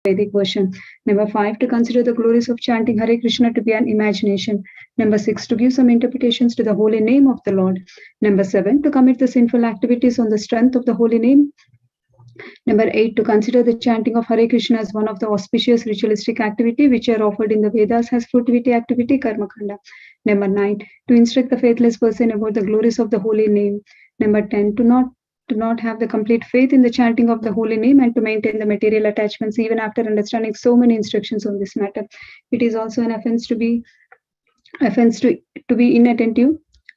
Vedic version. Number 5, to consider the glories of chanting Hare Krishna to be an imagination. Number 6, to give some interpretations to the holy name of the Lord. Number 7, to commit the sinful activities on the strength of the holy name. Number 8, to consider the chanting of Hare Krishna as one of the auspicious ritualistic activity which are offered in the Vedas as fruitivity activity, Karma Kanda. Number 9, to instruct the faithless person about the glories of the holy name. Number 10, to not have the complete faith in the chanting of the holy name and to maintain the material attachments even after understanding so many instructions on this matter. It is also an offense to be inattentive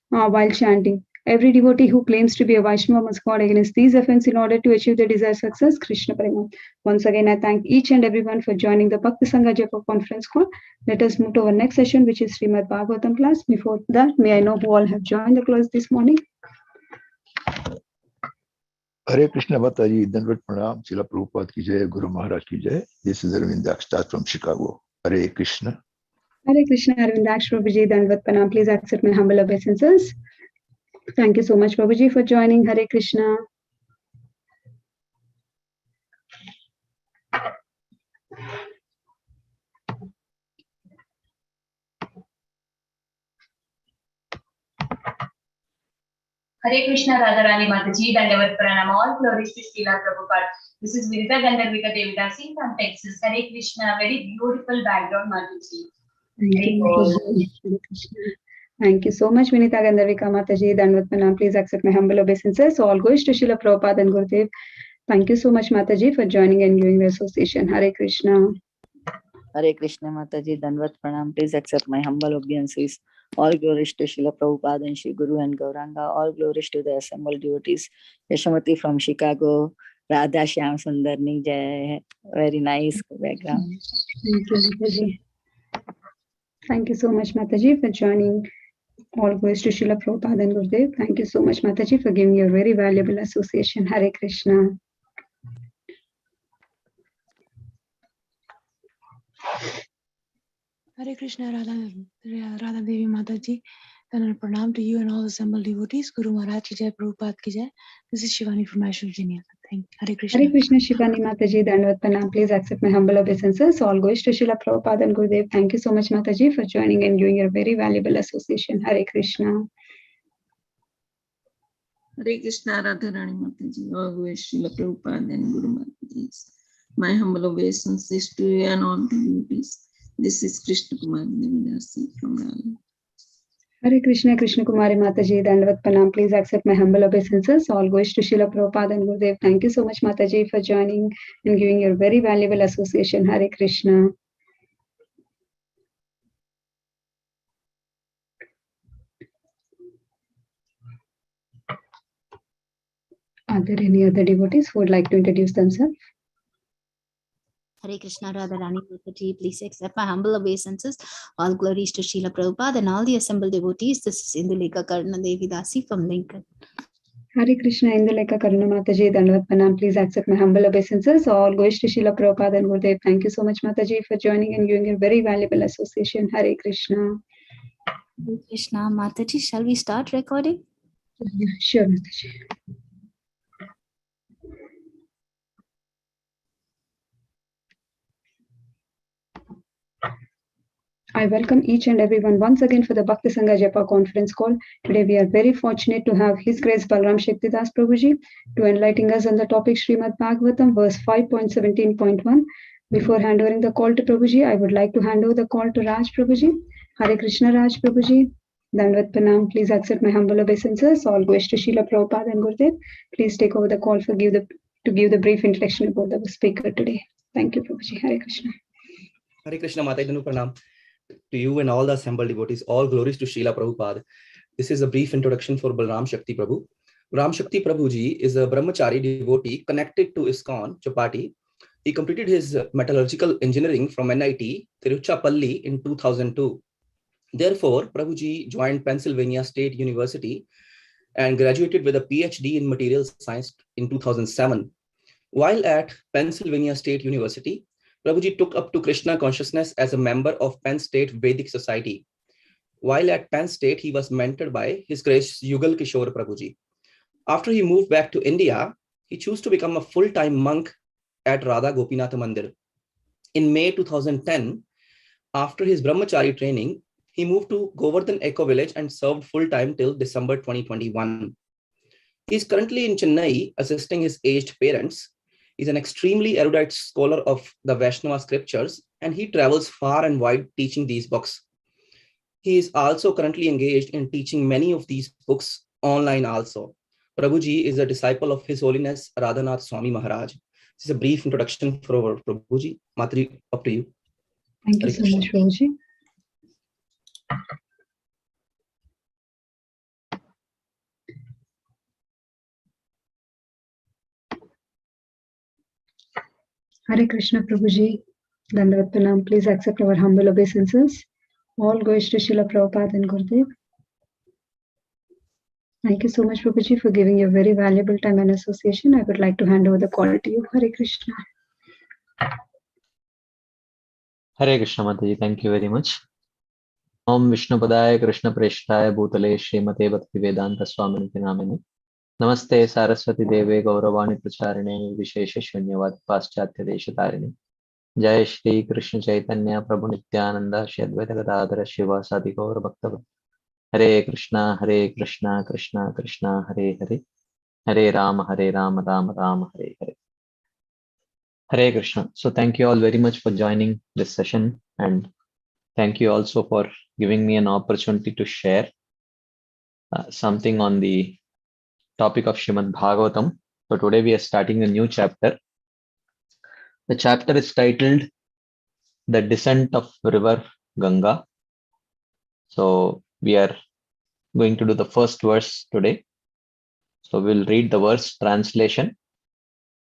while chanting. Every devotee who claims to be a Vaishnava must guard against these offenses in order to achieve the desired success. Krishna Prema. Once again, I thank each and everyone for joining the Bhakti Sangha Japa conference call. Let us move to our next session, which is Srimad Bhagavatam class. Before that, may I know who all have joined the class this morning? Hare Krishna Mataji, Dandavat Pranam, Srila Prabhupada ki jai, Guru Maharaj ki jai. This is Arvindaksh from Chicago. Hare Krishna. Hare Krishna, Arvindaksh Prabhuji, Dandavat Pranam. Please accept my humble obeisances. Thank you so much, Prabhuji, for joining. Hare Krishna. Hare Krishna, Radharani Mataji, Dandavat Pranam, all glories to Srila Prabhupada. This is Virita Gandharvika Devidasi from Texas. Hare Krishna, very beautiful background, Mataji. Thank you so much, Vinita Gandharvika Mataji, Dandavat Pranam. Please accept my humble obeisances. So all goes to Srila Prabhupada and Gurudev. Thank you so much, Mataji, for joining and giving the association. Hare Krishna. Hare Krishna, Mataji, Dandavat Pranam. Please accept my humble obeisances. All glories to Srila Prabhupada and Shri Guru and Gauranga. All glories to the assembled devotees. Yashamati from Chicago. Radha Shyam Sundarni Jai. Very nice background. Thank you, Mataji. Thank you so much, Mataji, for joining. All goes to Srila Prabhupada and Gurudev. Thank you so much, Mataji, for giving your very valuable association. Hare Krishna. Hare Krishna, Radha Devi Mataji. Then pranam to you and all assembled devotees. Guru Maharaj ki jai, Prabhupada ki jai. This is Shivani from Ashur, Virginia. Thank you. Hare Krishna. Hare Krishna, Shivani Mataji, Dandavat Pranam. Please accept my humble obeisances. All goes to Srila Prabhupada and Gurudev. Thank you so much, Mataji, for joining and giving your very valuable association. Hare Krishna. Hare Krishna, Radharani Mataji. All goes to Srila Prabhupada and Guru Maharaj. My humble obeisances to you and all the devotees. This is Krishna Kumari Devidasi from Raleigh. Hare Krishna, Krishna Kumari Mataji, Dandavat Pranam. Please accept my humble obeisances. All goes to Srila Prabhupada and Gurudev. Thank you so much, Mataji, for joining and giving your very valuable association. Hare Krishna. Are there any other devotees who would like to introduce themselves? Hare Krishna, Radharani Mataji, please accept my humble obeisances. All glories to Srila Prabhupada and all the assembled devotees. This is Induleka Karna Devi Dasi from Lincoln. Hare Krishna, Induleka Karna Mataji, Dandavat Pranam. Please accept my humble obeisances. All goes to Srila Prabhupada and Gurudev. Thank you so much, Mataji, for joining and giving a very valuable association. Hare Krishna. Hare Krishna, Mataji, shall we start recording? Yeah, sure, Mataji. I welcome each and everyone once again for the Bhakti Sangha Japa conference call. Today we are very fortunate to have His Grace Balaram Shakti Prabhuji to enlighten us on the topic Srimad Bhagavatam verse 5.17.1. Before handing the call to Prabhuji, I would like to hand over the call to Raj Prabhuji. Hare Krishna Raj Prabhuji. Dandavat Pranam. Please accept my humble obeisances. All goes to Srila Prabhupada and Gurudev. Please take over the call to give the brief introduction about the speaker today. Thank you, Prabhuji. Hare Krishna. Hare Krishna Mataji Pranam to you and all the assembled devotees. All glories to Srila Prabhupada. This is a brief introduction for Balaram Shakti Prabhu. Balaram Shakti Prabhuji is a brahmachari devotee connected to ISKCON Chapati. He completed his metallurgical engineering from NIT Tiruchirappalli in 2002. Therefore, Prabhuji joined Pennsylvania State University and graduated with a PhD in materials science in 2007. While at Pennsylvania State University, Prabhuji took up to Krishna consciousness as a member of Penn State Vedic Society. While at Penn State, he was mentored by His Grace Yugal Kishore Prabhuji. After he moved back to India, he chose to become a full-time monk at Radha Gopinath Mandir. In May 2010, after his brahmachari training, he moved to Govardhan Eco Village and served full-time till December 2021. He is currently in Chennai assisting his aged parents. He's an extremely erudite scholar of the Vaishnava scriptures, and he travels far and wide teaching these books. He is also currently engaged in teaching many of these books online also. Prabhuji is a disciple of His Holiness Radhanath Swami Maharaj. This is a brief introduction for our Prabhuji. Matri, up to you. Thank you so much, Prabhuji. Hare Krishna, Prabhuji. Dandavat Pranam. Please accept our humble obeisances. All goes to Srila Prabhupada and Gurudev. Thank you so much, Prabhuji, for giving your very valuable time and association. I would like to hand over the call to you. Hare Krishna. Hare Krishna Mataji, thank you very much. Om Vishnu Padaya Krishna Preshtaya Bhutale Srimate Bhakti Vedanta Swamini Namine. Namaste Saraswati Deve Gauravani Pracharine Vishesha Shunyavad Paschatya Deshatarine. Jai Shri Krishna Chaitanya Prabhu Nityananda Shri Advaita Gadadhara Shiva Sadi Gaura Bhaktava. Hare Krishna Krishna Krishna Hare Hare. Hare Rama Rama Rama Hare Hare. Hare Krishna. So thank you all very much for joining this session, and thank you also for giving me an opportunity to share something on the topic of Srimad Bhagavatam. So today we are starting a new chapter. The chapter is titled The Descent of River Ganga. So we are going to do the first verse today. So we'll read the verse translation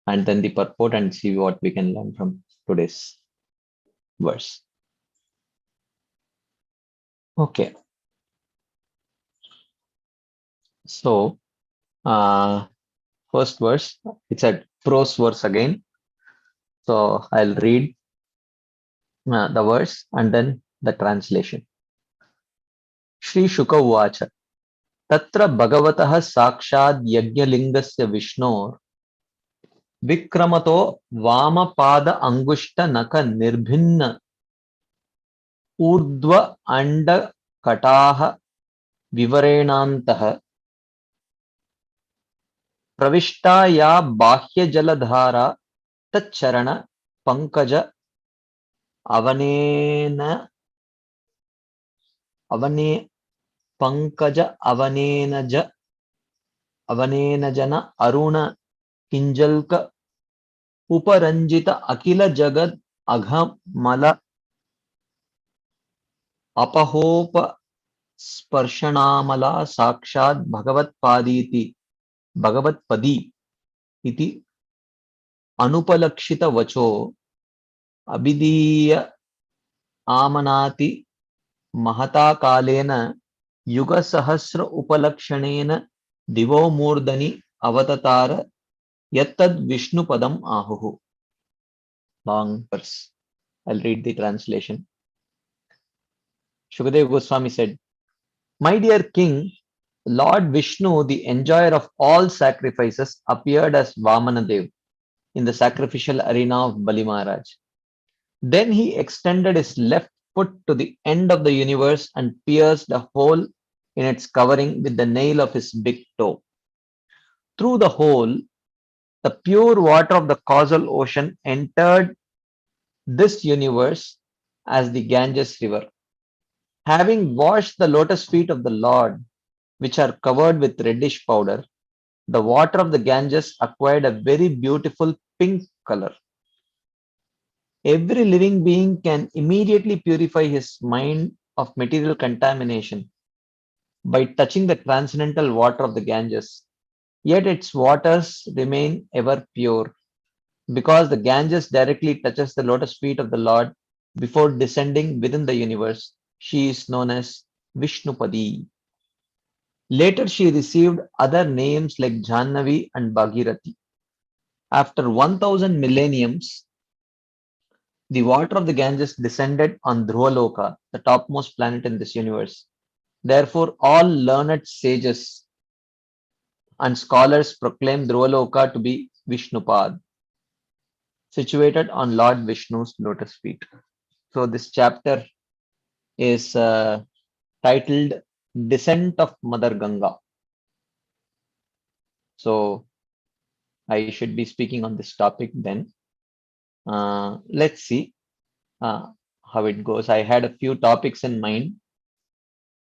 and then the purport and see what we can learn from today's verse. Okay. So first verse, it's a prose verse again. So I'll read the verse and then the translation. Shri Shuka Uvacha Tatra Bhagavataha Sakshad Yajnalingasya Vishnor Vikramato Vamapada Angushta Naka Nirbhinna Urdhva Anda Kataha Vivarenantaha Pravishta Ya Bahya Jaladhara Tacharana Pankaja Avanena Pankaja Avanenajana Aruna Kinjalka Uparanjita Akila Jagad Aghamala Apahopa Sparshanamala Sakshad Bhagavat Padi iti Anupalakshita Vacho Abhidiya Amanati Mahata Kalena Yuga Sahasra Upalakshanena Divo Murdani Avatatara Yattad Vishnu Padam Ahuhu. Long verse. I'll read the translation. Shukadeva Goswami said, My dear king, Lord Vishnu, the enjoyer of all sacrifices, appeared as Vamanadev in the sacrificial arena of Bali Maharaj. Then he extended his left foot to the end of the universe and pierced a hole in its covering with the nail of his big toe. Through the hole, the pure water of the causal ocean entered this universe as the Ganges river. Having washed the lotus feet of the Lord, which are covered with reddish powder, the water of the Ganges acquired a very beautiful pink color. Every living being can immediately purify his mind of material contamination by touching the transcendental water of the Ganges. Yet its waters remain ever pure, because the Ganges directly touches the lotus feet of the Lord before descending within the universe. She is known as Vishnupadi. Later she received other names like Jannavi and Bhagirathi. After 1000 millenniums, the water of the Ganges descended on Dhruvaloka, the topmost planet in this universe. Therefore, all learned sages and scholars proclaim Dhruvaloka to be Vishnupad. situated on Lord Vishnu's lotus feet. So this chapter is titled Descent of Mother Ganga. So I should be speaking on this topic then. Let's see how it goes. I had a few topics in mind,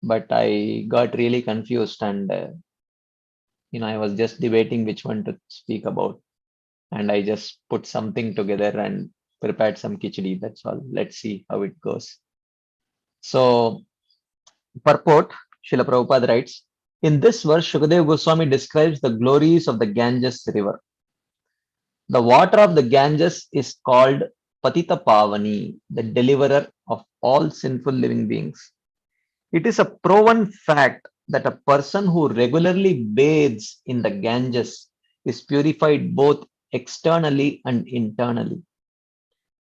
but I got really confused and I was just debating which one to speak about, and I just put something together and prepared some khichdi. That's all. Let's see how it goes. So, purport, Srila Prabhupada writes, in this verse, Shukadeva Goswami describes the glories of the Ganges river. The water of the Ganges is called Patita Pavani, the deliverer of all sinful living beings. It is a proven fact that a person who regularly bathes in the Ganges is purified both externally and internally.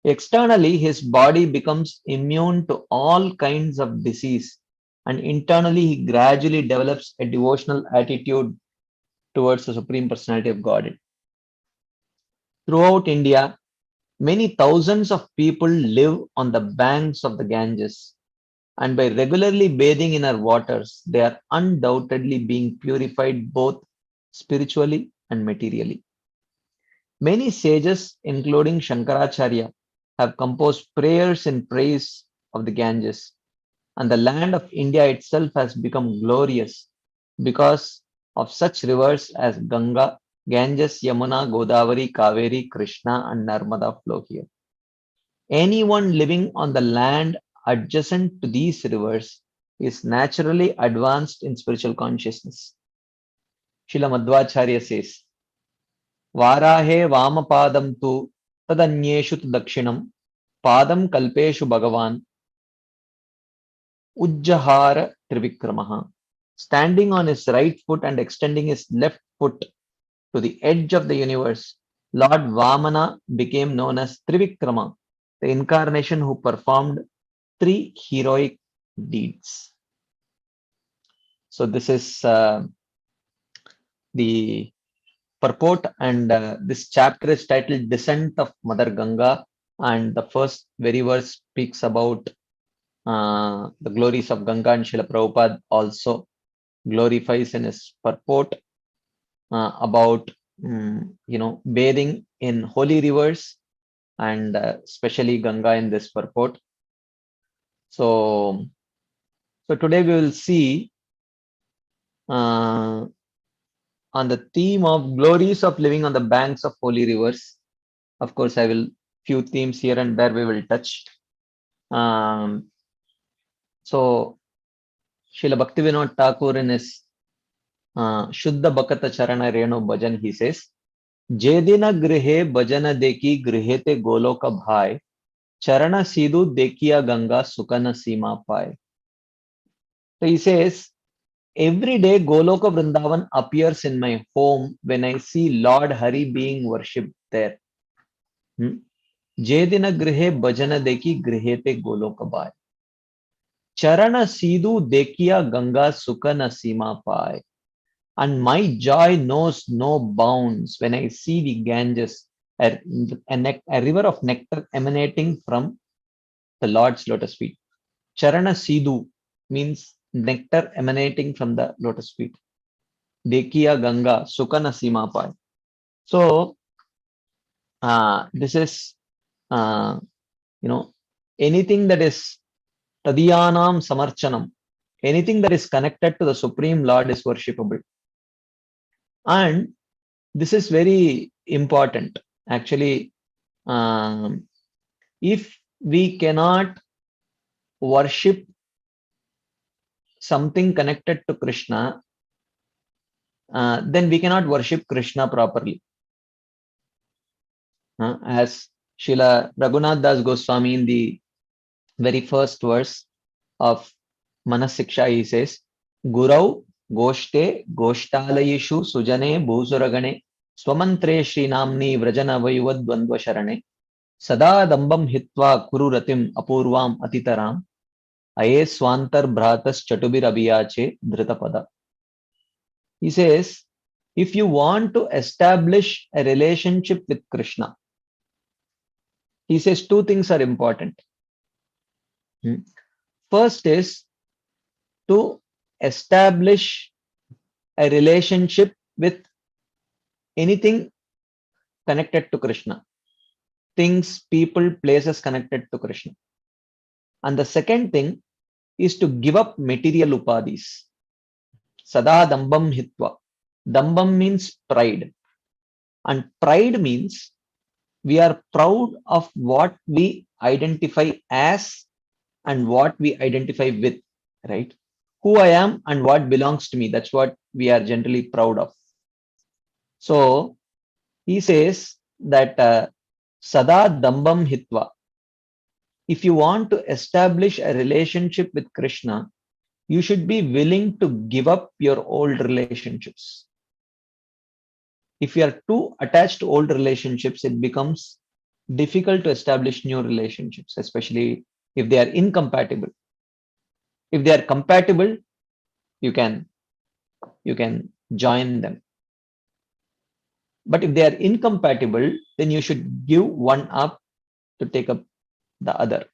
Externally, his body becomes immune to all kinds of disease, and internally, he gradually develops a devotional attitude towards the Supreme Personality of Godhead. Throughout India, many thousands of people live on the banks of the Ganges, and by regularly bathing in our waters, they are undoubtedly being purified both spiritually and materially. Many sages, including Shankaracharya, have composed prayers in praise of the Ganges, and the land of India itself has become glorious because of such rivers as Ganga, Ganges, Yamuna, Godavari, Kaveri, Krishna, and Narmada flow here. Anyone living on the land adjacent to these rivers is naturally advanced in spiritual consciousness. Srila Madhvacharya says, Varahe Vamapadam tu tadanyeshu tu dakshinam padam kalpeshu bhagavan ujjahara trivikramaha. Standing on his right foot and extending his left foot to the edge of the universe, Lord Vamana became known as Trivikrama, the incarnation who performed 3 heroic deeds. So this is the purport, and this chapter is titled Descent of Mother Ganga, and the first very verse speaks about the glories of Ganga, and Srila Prabhupada also glorifies in his purport about bathing in holy rivers, and especially Ganga in this purport. So today we will see on the theme of glories of living on the banks of holy rivers. Of course, I will few themes here and there we will touch. So Srila Bhaktivinoda Thakur in his Shuddha Bhakata Charana Renu Bhajan, he says, Jedina grihe bhajana deki grihete goloka bhai, charana sidhu dekiya Ganga sukana sima pai. So he says, every day Goloka Vrindavan appears in my home when I see Lord Hari being worshipped there. Jedina grihe bhajana deki grihete goloka bhai, charana sidhu dekiya Ganga sukana sima pai. And my joy knows no bounds when I see the Ganges, a river of nectar emanating from the Lord's lotus feet. Charana Sidhu means nectar emanating from the lotus feet. Dekiya Ganga Sukana Sima Pai. So this is anything that is Tadiyanam Samarchanam, anything that is connected to the Supreme Lord is worshipable. And this is very important. Actually, if we cannot worship something connected to Krishna, then we cannot worship Krishna properly. As Srila Raghunath Das Goswami in the very first verse of Manasiksha, he says, Gurau Goshte Goshtalayishu Sujane Bhusuragane Swamantre Srinamni Vrajana Vayuvad Dvandva Sharane Sada Dambam Hitva Kururatim Apurvam Atitaram Aye Swantar Bhratas Chatubir Abhiyache Dritapada. He says, if you want to establish a relationship with Krishna, he says two things are important. First is to establish a relationship with anything connected to Krishna. Things, people, places connected to Krishna. And the second thing is to give up material upadhis. Sada dambam hitva. Dambam means pride. And pride means we are proud of what we identify as and what we identify with, right? Who I am and what belongs to me. That's what we are generally proud of. So he says that Sada dambam hitva. If you want to establish a relationship with Krishna, you should be willing to give up your old relationships. If you are too attached to old relationships, it becomes difficult to establish new relationships, especially if they are incompatible. If they are compatible, you can join them. But if they are incompatible, then you should give one up to take up the other.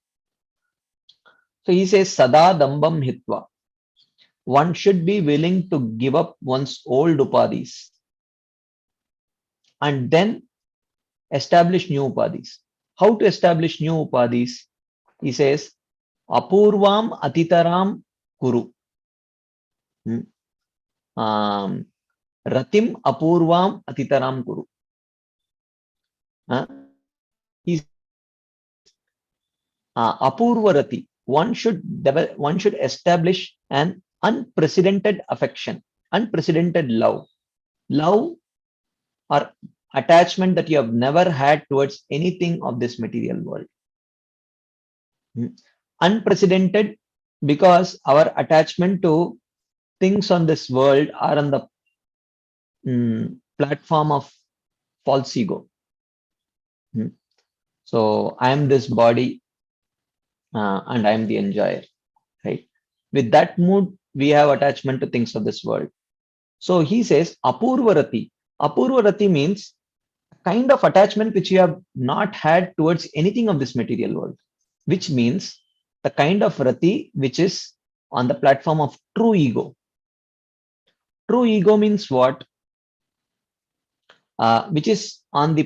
So he says, Sada dambam hitva. One should be willing to give up one's old upadhis and then establish new upadhis. How to establish new upadhis? He says, Apurvam atitaram kuru. Ratim apurvam atitaram kuru. Apurva rati. One should establish an unprecedented affection, unprecedented love. Love or attachment that you have never had towards anything of this material world. Unprecedented because our attachment to things on this world are on the platform of false ego. So I am this body and I am the enjoyer, right? With that mood, we have attachment to things of this world. So he says, Apurvarati. Apurvarati means kind of attachment which you have not had towards anything of this material world, which means the kind of rati which is on the platform of true ego. True ego means what? Which is on the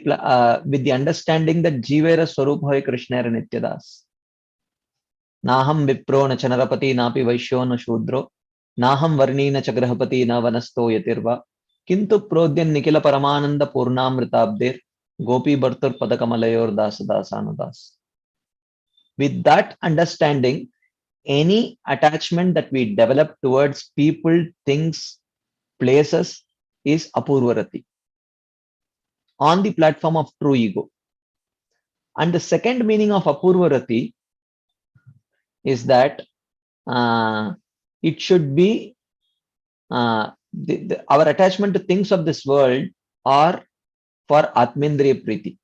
with the understanding that Jivera Swarup Hoy Krishna Nityadas. Naham Vipro na Chanarapati Napi Vaishyo na Shudro. Naham Varni na Chagrahapati na Vanasto Yatirva. Kintu Prodyan Nikila Paramananda Purnamritabdir. Gopi Bhartur Padakamalayor Das. With that understanding, any attachment that we develop towards people, things, places is Apurvarati on the platform of true ego. And the second meaning of Apurvarati is that it should be our attachment to things of this world are for Atmendriya Priti,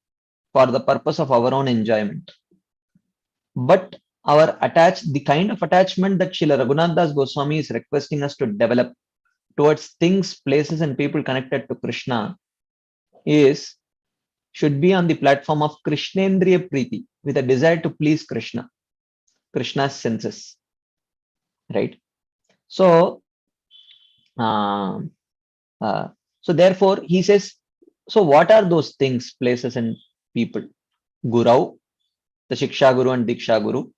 for the purpose of our own enjoyment. But the kind of attachment that Srila Raghunath Das Goswami is requesting us to develop towards things, places, and people connected to Krishna should be on the platform of Krishnendriya Priti, with a desire to please Krishna, Krishna's senses, right? So, therefore, he says, so what are those things, places, and people? Gurau, the Shiksha Guru and Diksha Guru.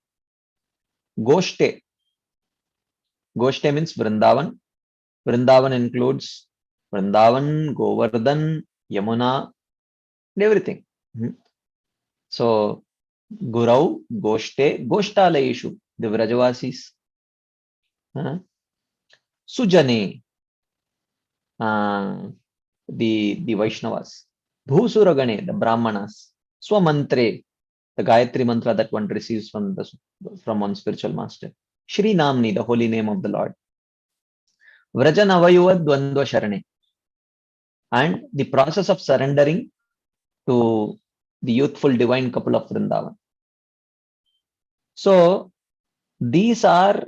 Goshte. Goshte means Vrindavan. Vrindavan includes Vrindavan, Govardhan, Yamuna, and everything. So, Gurau, Goshte, Goshtalayeshu, the Vrajavasis. Sujane, the Vaishnavas. Bhusuragane, the Brahmanas. Swamantre, the Gayatri mantra that one receives from one spiritual master. Shri Namni, the holy name of the Lord. Vrajanavayuva Dvandva Sharane. And the process of surrendering to the youthful divine couple of Vrindavan. So these are,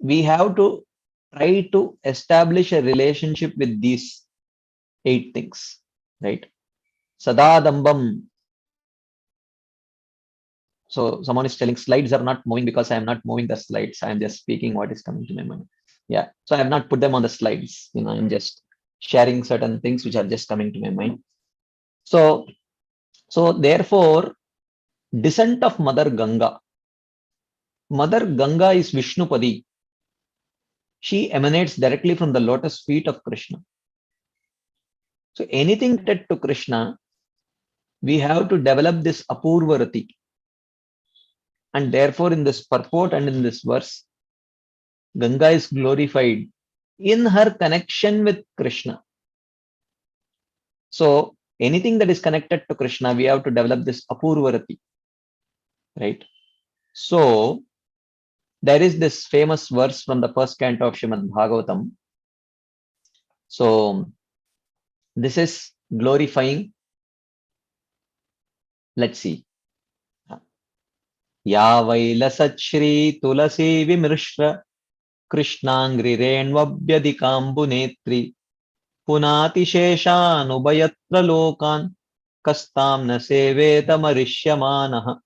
we have to try to establish a relationship with these 8 things, right? Sadadambam, So someone is telling slides are not moving because I am not moving the slides. I am just speaking what is coming to my mind. Yeah. So I have not put them on the slides. I'm just sharing certain things which are just coming to my mind. So therefore, descent of Mother Ganga. Mother Ganga is Vishnupadi. She emanates directly from the lotus feet of Krishna. So anything related to Krishna, we have to develop this Apurvarati. And therefore, in this purport and in this verse, Ganga is glorified in her connection with Krishna. So anything that is connected to Krishna, we have to develop this Apurvarati. Right? So there is this famous verse from the first canto of Srimad Bhagavatam. So this is glorifying. Let's see. Ya Vailasat Shri Tulasi Vimrishra Krishnangri Renvabhyadikambu Netri Punati Sheshanubayatra Lokan Kastam na Seveta Marishyamanaha.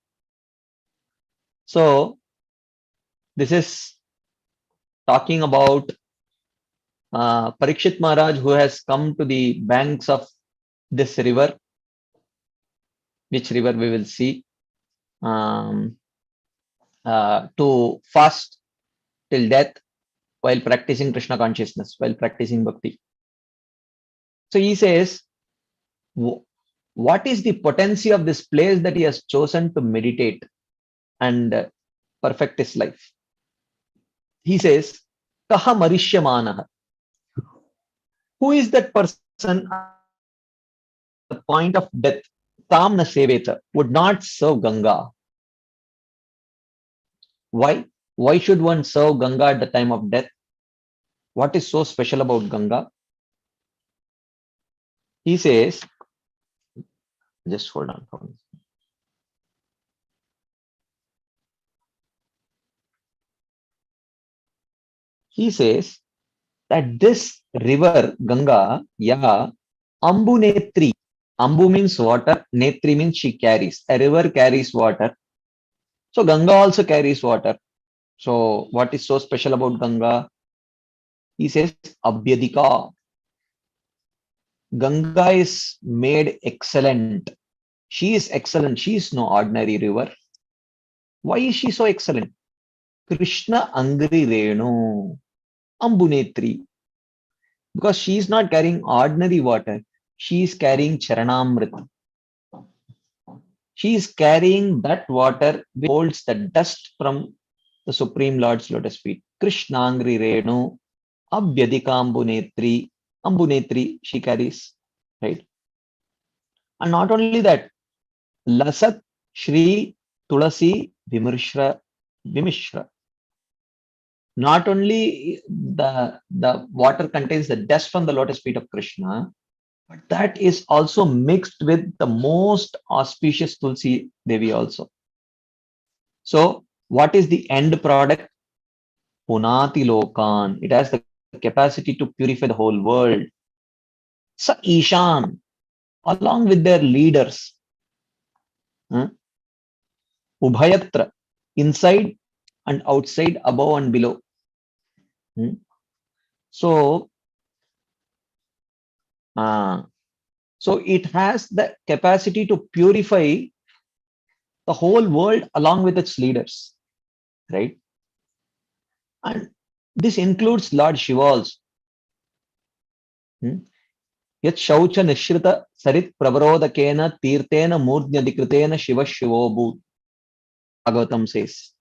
So this is talking about Parikshit Maharaj, who has come to the banks of this river, which river we will see, to fast till death while practicing Krishna consciousness, while practicing bhakti. So he says, what is the potency of this place that he has chosen to meditate and perfect his life? He says, Kaha Marishyamanaha. Who is that person at the point of death? Tam na seveta, would not serve Ganga. Why? Why should one serve Ganga at the time of death? What is so special about Ganga? He says, just hold on. He says that this river Ganga, Ambu Netri. Ambu means water, Netri means she carries. A river carries water. So Ganga also carries water. So what is so special about Ganga? He says, Abhyadika. Ganga is made excellent. She is excellent. She is no ordinary river. Why is she so excellent? Krishna Angri Renu Ambunetri. Because she is not carrying ordinary water. She is carrying Charanamrita. She is carrying that water which holds the dust from the Supreme Lord's lotus feet. Krishna Angri Renu Abhyadika Ambunetri. Ambunetri she carries. Right? And not only that, Lasat Shri Tulasi Vimishra. Not only the water contains the dust from the lotus feet of Krishna, but that is also mixed with the most auspicious Tulsi Devi also. So what is the end product? Punati Lokan. It has the capacity to purify the whole world. Sa Ishan, along with their leaders. Ubhayatra, inside and outside, above and below. So it has the capacity to purify the whole world along with its leaders, right? And this includes Lord Shiva also. Yat Shaucha Nishrita Sarit Pravarodakena Tirtena Murdnyadikritena Shiva Shivobhu. Bhagavatam says.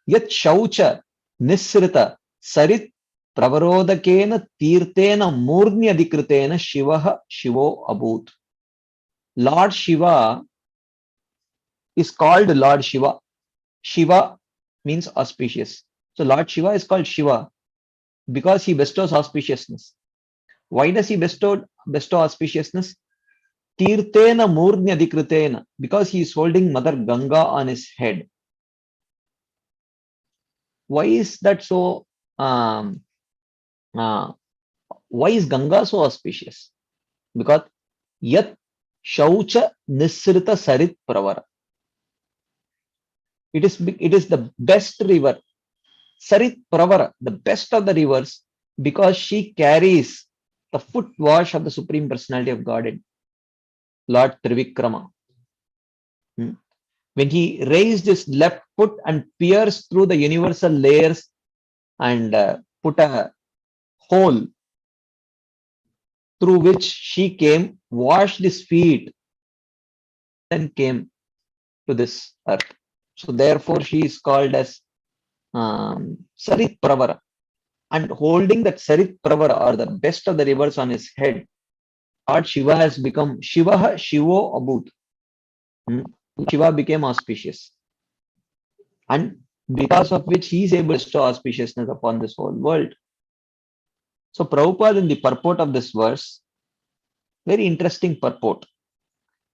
Yat Shaucha Nisrita Sarit Pravarodakena Tirtena Murdnyadikritena Shiva Shivo Abhut. Lord Shiva is called Lord Shiva. Shiva means auspicious. So Lord Shiva is called Shiva because he bestows auspiciousness. Why does he bestow auspiciousness? Tirtena Murdnya Dikritena, because he is holding Mother Ganga on his head. Why is that so? Why is Ganga so auspicious? Because Yat Shaucha Nisrita Sarit Pravara. It is the best river, Sarit Pravara, the best of the rivers, because she carries the foot wash of the Supreme Personality of Godhead, Lord Trivikrama. When he raised his left foot and pierced through the universal layers and put a hole through which she came, washed his feet, then came to this earth. So therefore she is called as Sarit Pravara. And holding that Sarit Pravara, or the best of the rivers, on his head, Lord Shiva has become Shivaha Shivo Abhut. Shiva became auspicious. And because of which he is able to bestow auspiciousness upon this whole world. So Prabhupada, in the purport of this verse, very interesting purport.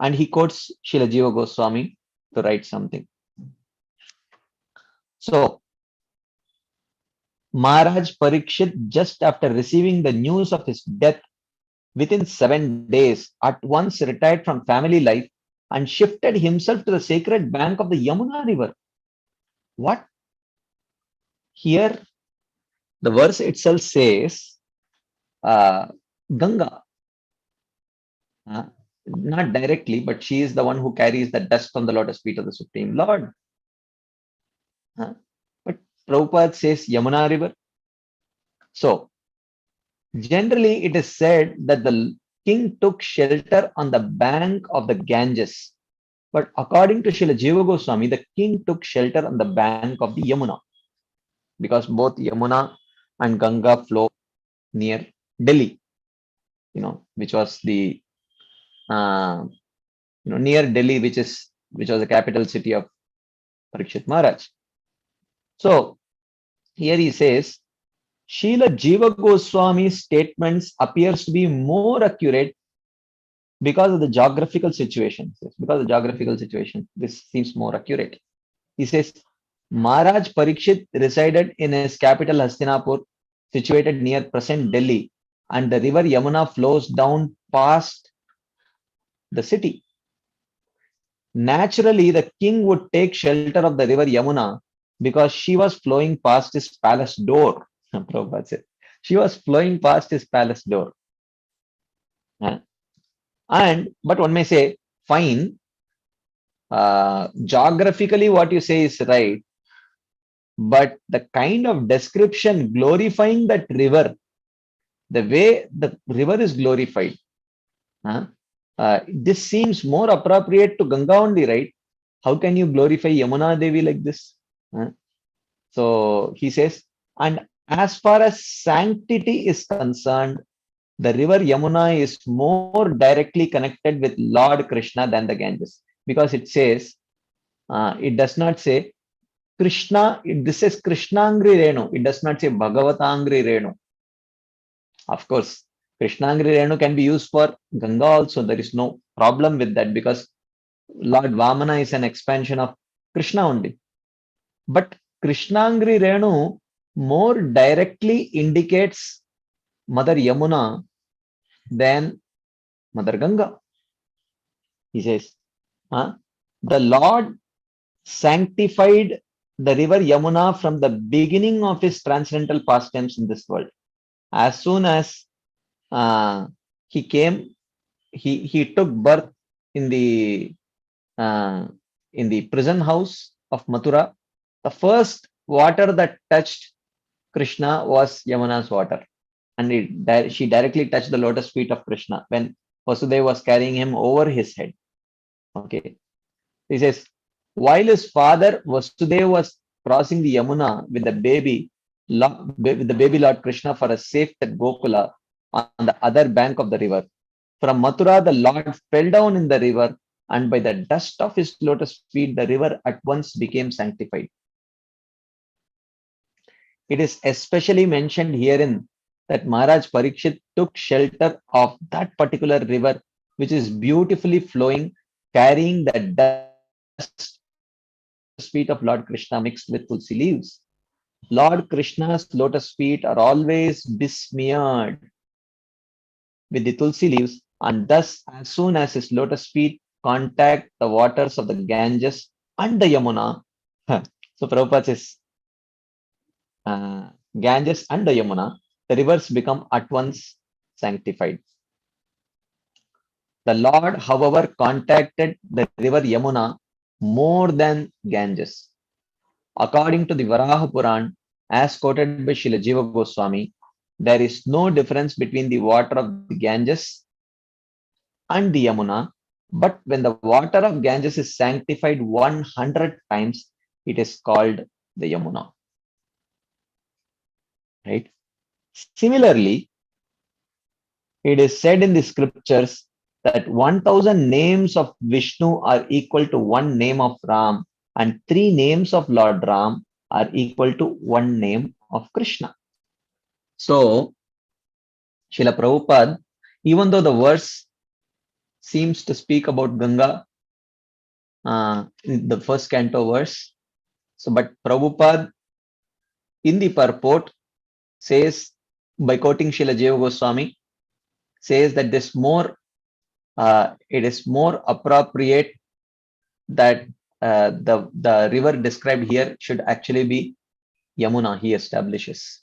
And he quotes Srila Jiva Goswami to write something. So, Maharaj Parikshit, just after receiving the news of his death, within 7 days, at once retired from family life and shifted himself to the sacred bank of the Yamuna river. What? Here, the verse itself says, Ganga. Not directly, but she is the one who carries the dust from the lotus feet of the Supreme Lord. But Prabhupada says Yamuna river. So, generally it is said that the king took shelter on the bank of the Ganges. But according to Srila Jiva Goswami, the king took shelter on the bank of the Yamuna, because both Yamuna and Ganga flow near Delhi, which was the near Delhi, which was the capital city of Parikshit Maharaj. So here he says, Srila Jiva Goswami's statements appears to be more accurate because of the geographical situation. Because of the geographical situation, this seems more accurate. He says, Maharaj Parikshit resided in his capital Hastinapur, situated near present Delhi, and the river Yamuna flows down past the city. Naturally, the king would take shelter of the river Yamuna because she was flowing past his palace door. Prabhupada said, she was flowing past his palace door. But one may say, fine, geographically what you say is right, but the kind of description glorifying that river, the way the river is glorified, this seems more appropriate to Ganga only, right? How can you glorify Yamuna Devi like this? So he says, and as far as sanctity is concerned, the river Yamuna is more directly connected with Lord Krishna than the Ganges, because it says, it does not say Krishna, this says Krishnangri Renu, it does not say Bhagavatangri Renu. Of course, Krishnangri Renu can be used for Ganga also, there is no problem with that, because Lord Vamana is an expansion of Krishna only. But Krishnangri Renu more directly indicates Mother Yamuna than Mother Ganga. He says, the Lord sanctified the river Yamuna from the beginning of his transcendental pastimes in this world. As soon as he came, he took birth in the prison house of Mathura. The first water that touched Krishna was Yamuna's water, and she directly touched the lotus feet of Krishna when Vasudeva was carrying him over his head. Okay, he says, while his father Vasudeva was crossing the Yamuna with the baby Lord Krishna for a safe at Gokula on the other bank of the river, from Mathura the Lord fell down in the river, and by the dust of his lotus feet the river at once became sanctified. It is especially mentioned herein that Maharaj Parikshit took shelter of that particular river, which is beautifully flowing, carrying the dust feet of Lord Krishna mixed with tulsi leaves. Lord Krishna's lotus feet are always besmeared with the tulsi leaves, and thus as soon as his lotus feet contact the waters of the Ganges and the Yamuna, So Prabhupada says, Ganges and the Yamuna, the rivers become at once sanctified. The Lord, however, contacted the river Yamuna more than Ganges. According to the Varaha Puran, as quoted by Srila Jiva Goswami, there is no difference between the water of the Ganges and the Yamuna, but when the water of Ganges is sanctified 100 times, it is called the Yamuna. Right? Similarly, it is said in the scriptures that 1000 names of Vishnu are equal to one name of Ram, and 3 names of Lord Ram are equal to one name of Krishna. So, Srila Prabhupada, even though the verse seems to speak about Ganga in the first canto verse, but Prabhupada in the purport says, by quoting Srila Jiva Goswami, says that it is more appropriate that the river described here should actually be Yamuna, he establishes.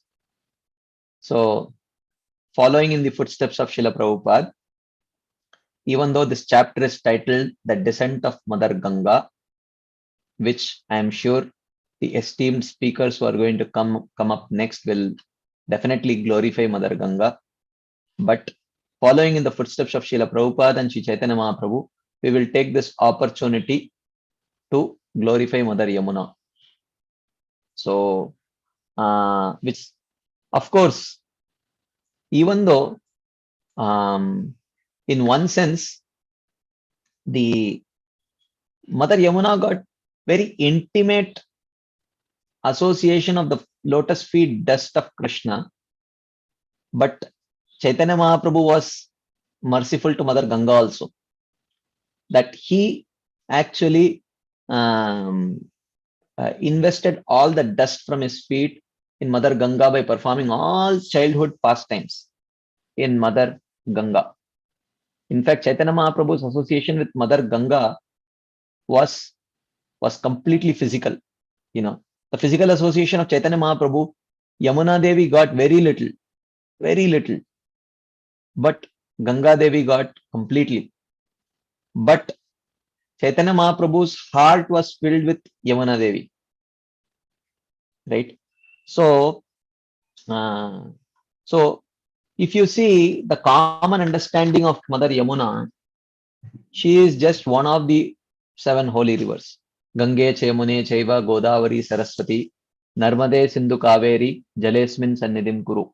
So, following in the footsteps of Srila Prabhupada, even though this chapter is titled The Descent of Mother Ganga, which I am sure the esteemed speakers who are going to come up next will definitely glorify Mother Ganga. But following in the footsteps of Srila Prabhupada and Sri Chaitanya Mahaprabhu, we will take this opportunity to glorify Mother Yamuna. So, which, of course, even though in one sense, the Mother Yamuna got very intimate association of the lotus feet dust of Krishna, but Chaitanya Mahaprabhu was merciful to Mother Ganga also, that he actually invested all the dust from his feet in Mother Ganga by performing all childhood pastimes in Mother Ganga. In fact, Chaitanya Mahaprabhu's association with Mother Ganga was completely physical. You know, the physical association of Chaitanya Mahaprabhu, Yamuna Devi got very little, but Ganga Devi got completely. But Chaitanya Mahaprabhu's heart was filled with Yamuna Devi. Right? So, if you see the common understanding of Mother Yamuna, she is just one of the 7 holy rivers. Gange Yamune Chaiva Godavari Saraswati Narmade Sindhu Kaveri Jalesmin Sannidhim Kuru.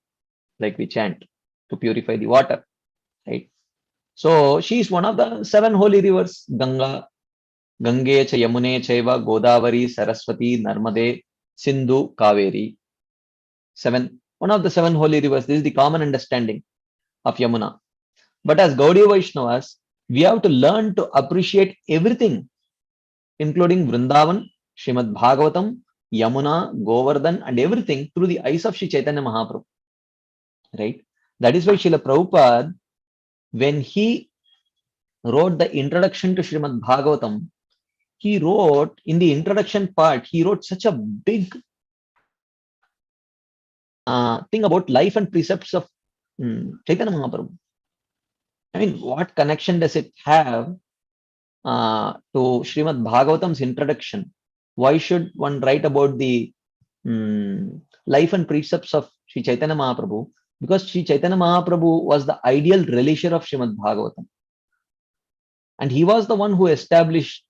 Like we chant to purify the water. Right? So she is one of the 7 holy rivers. Ganga, Gange Yamune Chaiva Godavari Saraswati Narmade Sindhu Kaveri. 7. One of the 7 holy rivers. This is the common understanding of Yamuna. But as Gaudiya Vaishnavas, we have to learn to appreciate everything, including Vrindavan, Srimad Bhagavatam, Yamuna, Govardhan, and everything through the eyes of Sri Chaitanya Mahaprabhu. Right? That is why Srila Prabhupada, when he wrote the introduction to Srimad Bhagavatam, he wrote in the introduction part, he wrote such a big thing about life and precepts of Chaitanya Mahaprabhu. I mean, what connection does it have to Srimad Bhagavatam's introduction? Why should one write about the life and precepts of Sri Chaitanya Mahaprabhu? Because Sri Chaitanya Mahaprabhu was the ideal relisher of Srimad Bhagavatam. And he was the one who established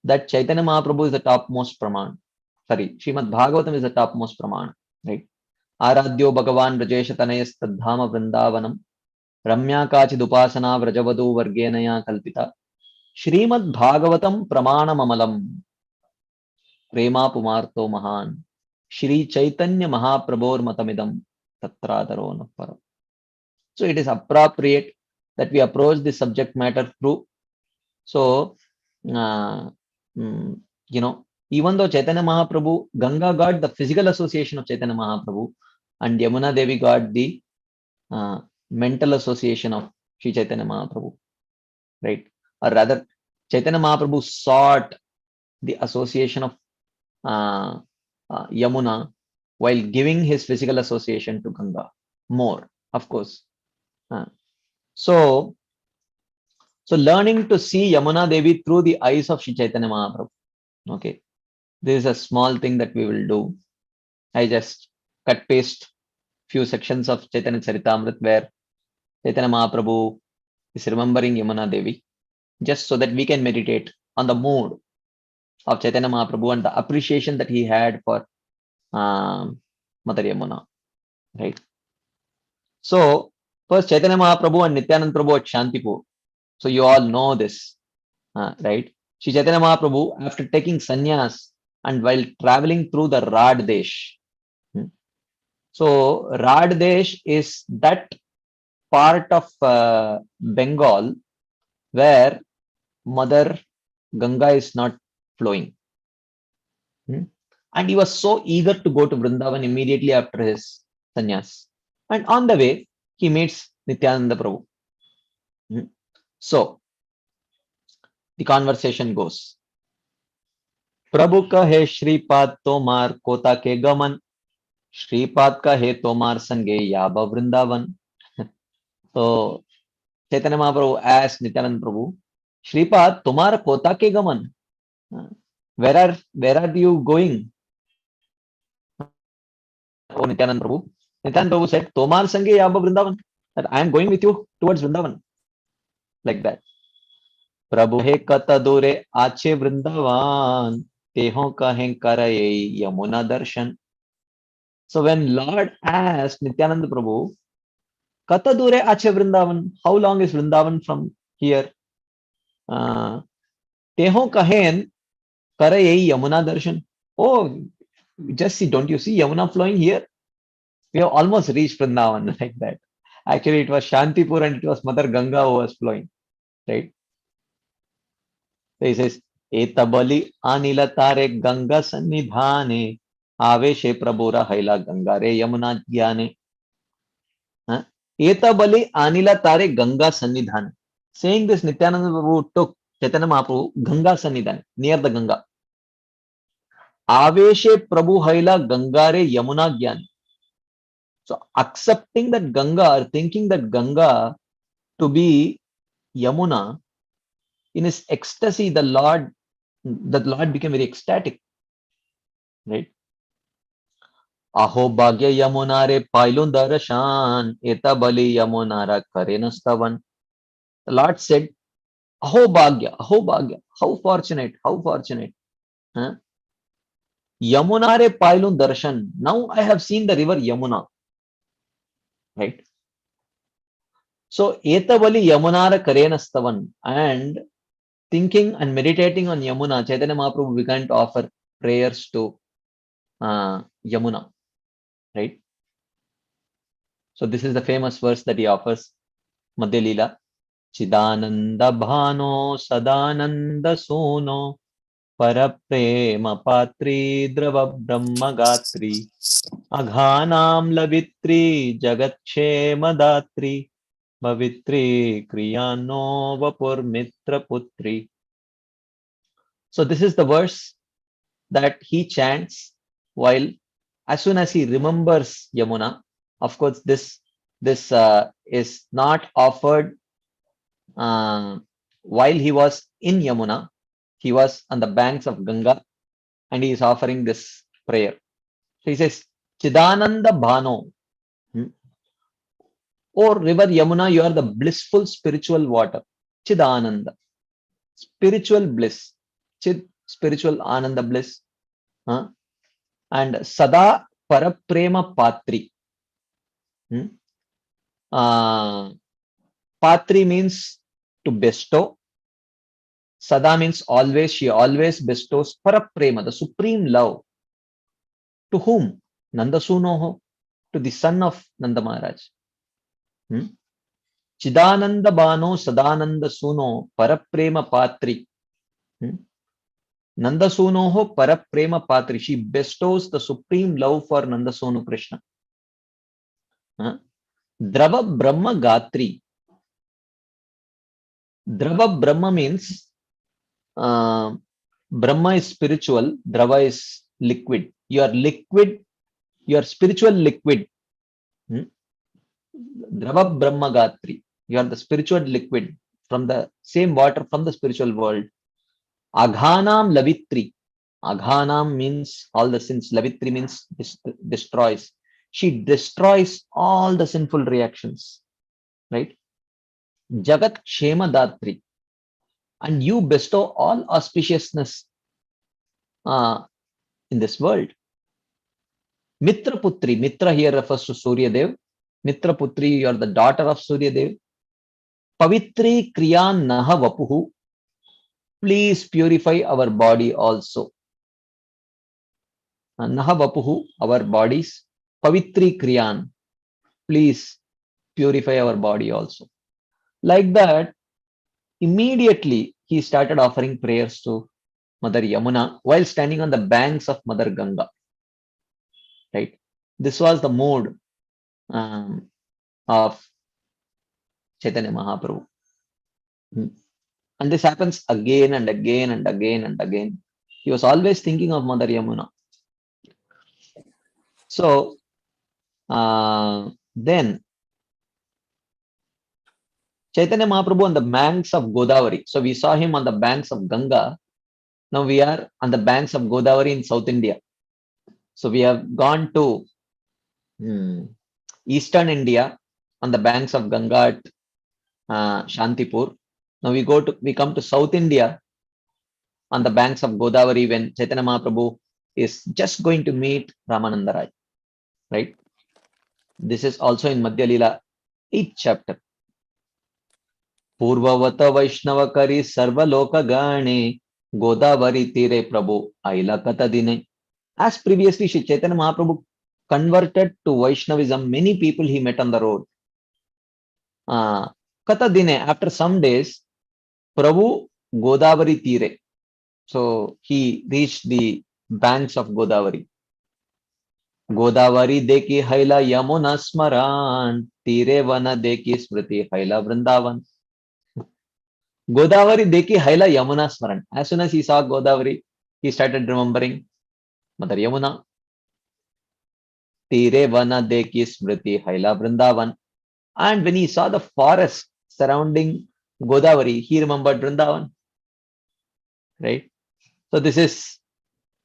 that Chaitanya Mahaprabhu is the topmost praman. Sorry, Srimad Bhagavatam is the topmost praman. Right? Aradhyo Bhagavan Rajesha Tanayas Tadhama Vrindavanam Ramya Kachidupasana Vrajavadu Vargenaya Kalpita Srimad Bhagavatam Pramana Mamalam Prema Pumarto Mahan Shri Chaitanya Mahaprabhor Matamidam Tatradaro Naparam. So it is appropriate that we approach this subject matter through. So, even though Chaitanya Mahaprabhu, Ganga got the physical association of Chaitanya Mahaprabhu, and Yamuna Devi got the mental association of Sri Chaitanya Mahaprabhu, right? Or rather, Chaitanya Mahaprabhu sought the association of Yamuna while giving his physical association to Ganga more, of course. So learning to see Yamuna Devi through the eyes of Shri Chaitanya Mahaprabhu. Okay, this is a small thing that we will do. I just cut paste few sections of Chaitanya Charitamrita where Chaitanya Mahaprabhu is remembering Yamuna Devi, just so that we can meditate on the mood of Chaitanya Mahaprabhu and the appreciation that he had for Mother Yamuna, right? So first Chaitanya Mahaprabhu and Nityanand Prabhu at Shantipur. So you all know this, right? Shri Chaitanya Mahaprabhu, after taking sannyas and while traveling through the Raddesh. So Raddesh is that part of Bengal where Mother Ganga is not flowing. And he was so eager to go to Vrindavan immediately after his sannyas. And on the way, he meets Nityananda Prabhu. So the conversation goes. Prabhu kahe Shripad tomar kota ke gaman, Shripad kahe tomar sange yaba Vrindavan. So Chaitanya Mahaprabhu asked Nityananda Prabhu, Shripad tomar kota ke gaman, where are you going? Oh, Nityananda Prabhu. Nityananda Prabhu said, Tomar sange yaba Vrindavan, that I am going with you towards Vrindavan. Like that. Prabhu he kata dure ache Vrindavan, teho kahen karaye Yamuna darshan. So when Lord asked Nityananda Prabhu, kata dure ache Vrindavan, how long is Vrindavan from here? Teho kahen karaye Yamuna darshan. Oh, just see, don't you see Yamuna flowing here? We have almost reached Vrindavan, like that. Actually, it was Shantipur and it was Mother Ganga who was flowing, right? So he says, Etabali anila tare Ganga sannidhane, aveshe prabhura haila Ganga re Yamuna jnane. Etabali anila tare Ganga sannidhane. Saying this, Nityananda Prabhu took Chaitanya Mahaprabhu Ganga sannidhane, near the Ganga. Aveshe prabhu haila Ganga re Yamuna jnane. So accepting that Ganga or thinking that Ganga to be Yamuna, in his ecstasy, the Lord became very ecstatic, right? Aho bhagya Yamunare pailun darashan eta bali Yamunara karenastavan. The Lord said, Aho bhagya, how fortunate, how fortunate. Yamunare pailun darshan. Now I have seen the river Yamuna, right? So eta bali Yamunara karenastavan, and thinking and meditating on Yamuna, Chaitanya Mahaprabhu began to offer prayers to Yamuna, right? So this is the famous verse that he offers, Madhya Leela. Chidananda bhano sadananda sono paraprema patri drava brahma gatri aghanam lavitri jagatshema datri bhavitri kriyano vapur mitra putri. So this is the verse that he chants while, as soon as he remembers Yamuna. Of course, this is not offered while he was in Yamuna. He was on the banks of Ganga and he is offering this prayer. So he says, Chidananda Bhano. Oh river Yamuna, you are the blissful spiritual water. Chidananda. Spiritual bliss. Chid, spiritual Ananda bliss. And Sada Paraprema Patri. Patri means to bestow. Sada means always. She always bestows Paraprema, the supreme love. To whom? Nanda Sunoho, to the son of Nanda Maharaj. Chidananda Bano Sadananda Suno Paraprema Patri. Nanda Sunoho Paraprema Patri. She bestows the supreme love for Nanda Sunu Krishna. Drava Brahma Gatri. Drava Brahma means Brahma is spiritual, Drava is liquid. You are liquid, you are spiritual liquid. Drava Brahma Gatri. You are the spiritual liquid from the same water from the spiritual world. Aghanam Lavitri. Aghanam means all the sins. Lavitri means destroys. She destroys all the sinful reactions. Right? Jagat Kshema Datri. And you bestow all auspiciousness in this world. Mitra Putri. Mitra here refers to Surya Dev. Mitra Putri, you are the daughter of Surya Dev. Pavitri Kriyan Naha Vapuhu. Please purify our body also. Naha Vapuhu, our bodies. Pavitri Kriyan. Please purify our body also. Like that, immediately he started offering prayers to Mother Yamuna while standing on the banks of Mother Ganga. Right? This was the mood of Chaitanya Mahaprabhu. And this happens again and again and again and again. He was always thinking of Mother Yamuna. So then Chaitanya Mahaprabhu on the banks of Godavari. So we saw him on the banks of Ganga. Now we are on the banks of Godavari in South India. So we have gone to Eastern India on the banks of Ganga at Shantipur. Now we come to South India on the banks of Godavari when Chaitanya Mahaprabhu is just going to meet Ramananda Rai. Right? This is also in Madhya Leela 8th chapter. Purvavata Vaishnava Kari Sarva Loka Gane Godavari Tire Prabhu Aila Kata Dine. As previously, Shri Chaitanya Mahaprabhu converted to Vaishnavism, many people he met on the road. Kata Dine, after some days, Prabhu Godavari Tire. So he reached the banks of Godavari. Godavari deki haila Yamuna smaran, tire vana deki smriti haila Vrindavan. Godavari deki haila Yamuna smaran. As soon as he saw Godavari, he started remembering Mother Yamuna. Tire vana deki smriti haila Vrindavan. And when he saw the forest surrounding Godavari, he remembered Vrindavan. Right? So this is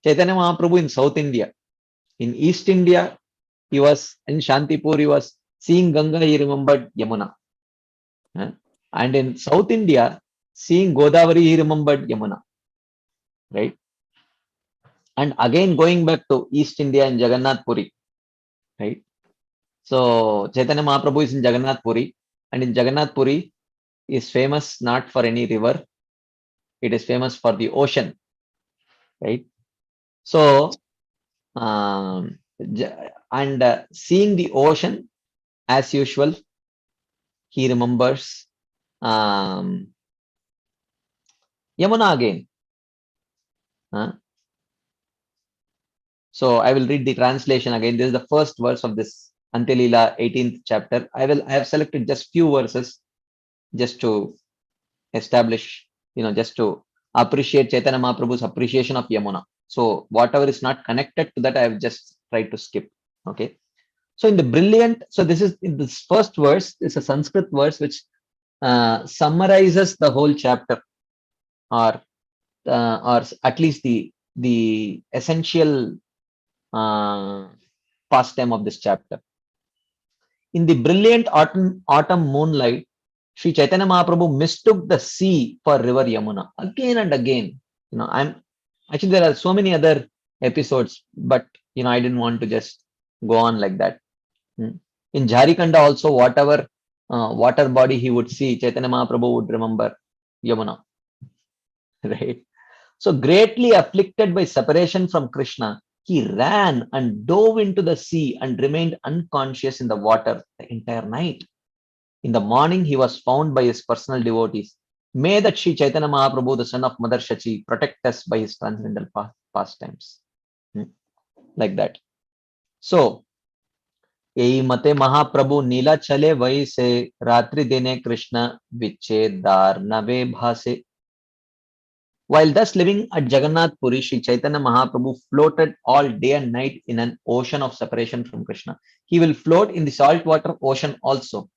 Chaitanya Mahaprabhu in South India. In East India, he was in Shantipur, he was seeing Ganga, he remembered Yamuna. And in South India, seeing Godavari, he remembered Yamuna. Right? And again going back to East India in Jagannath Puri. Right? So Chaitanya Mahaprabhu is in Jagannath Puri, and in Jagannath Puri is famous not for any river, it is famous for the ocean. Right? So seeing the ocean, as usual, he remembers Yamuna again. So I will read the translation again. This is the first verse of this Antya Leela 18th chapter. I have selected just few verses just to establish, just to appreciate Chaitanya Mahaprabhu's appreciation of Yamuna. So whatever is not connected to that, I have just tried to skip. Okay. So in the brilliant, so this is in this first verse, is a Sanskrit verse which summarizes the whole chapter, or at least the essential pastime of this chapter. In the brilliant autumn moonlight, Sri Chaitanya Mahaprabhu mistook the sea for river Yamuna again and again. Actually there are so many other episodes, but I didn't want to just go on like that. In Jharikanda also, whatever water body he would see, Chaitanya Mahaprabhu would remember Yamuna. Right? So greatly afflicted by separation from Krishna, he ran and dove into the sea and remained unconscious in the water the entire night. In the morning, he was found by his personal devotees. May that Sri Chaitanya Mahaprabhu, the son of Mother Shachi, protect us by his transcendental pastimes. Like that. So, यही मते महाप्रभु नीला चले वही से रात्रि दिने कृष्ण विच्छेदार नवे भासे. While thus living at Jagannath Puri, Sri Chaitanya Mahaprabhu floated all day and night in an ocean of separation from Krishna. He will float in the saltwater ocean also.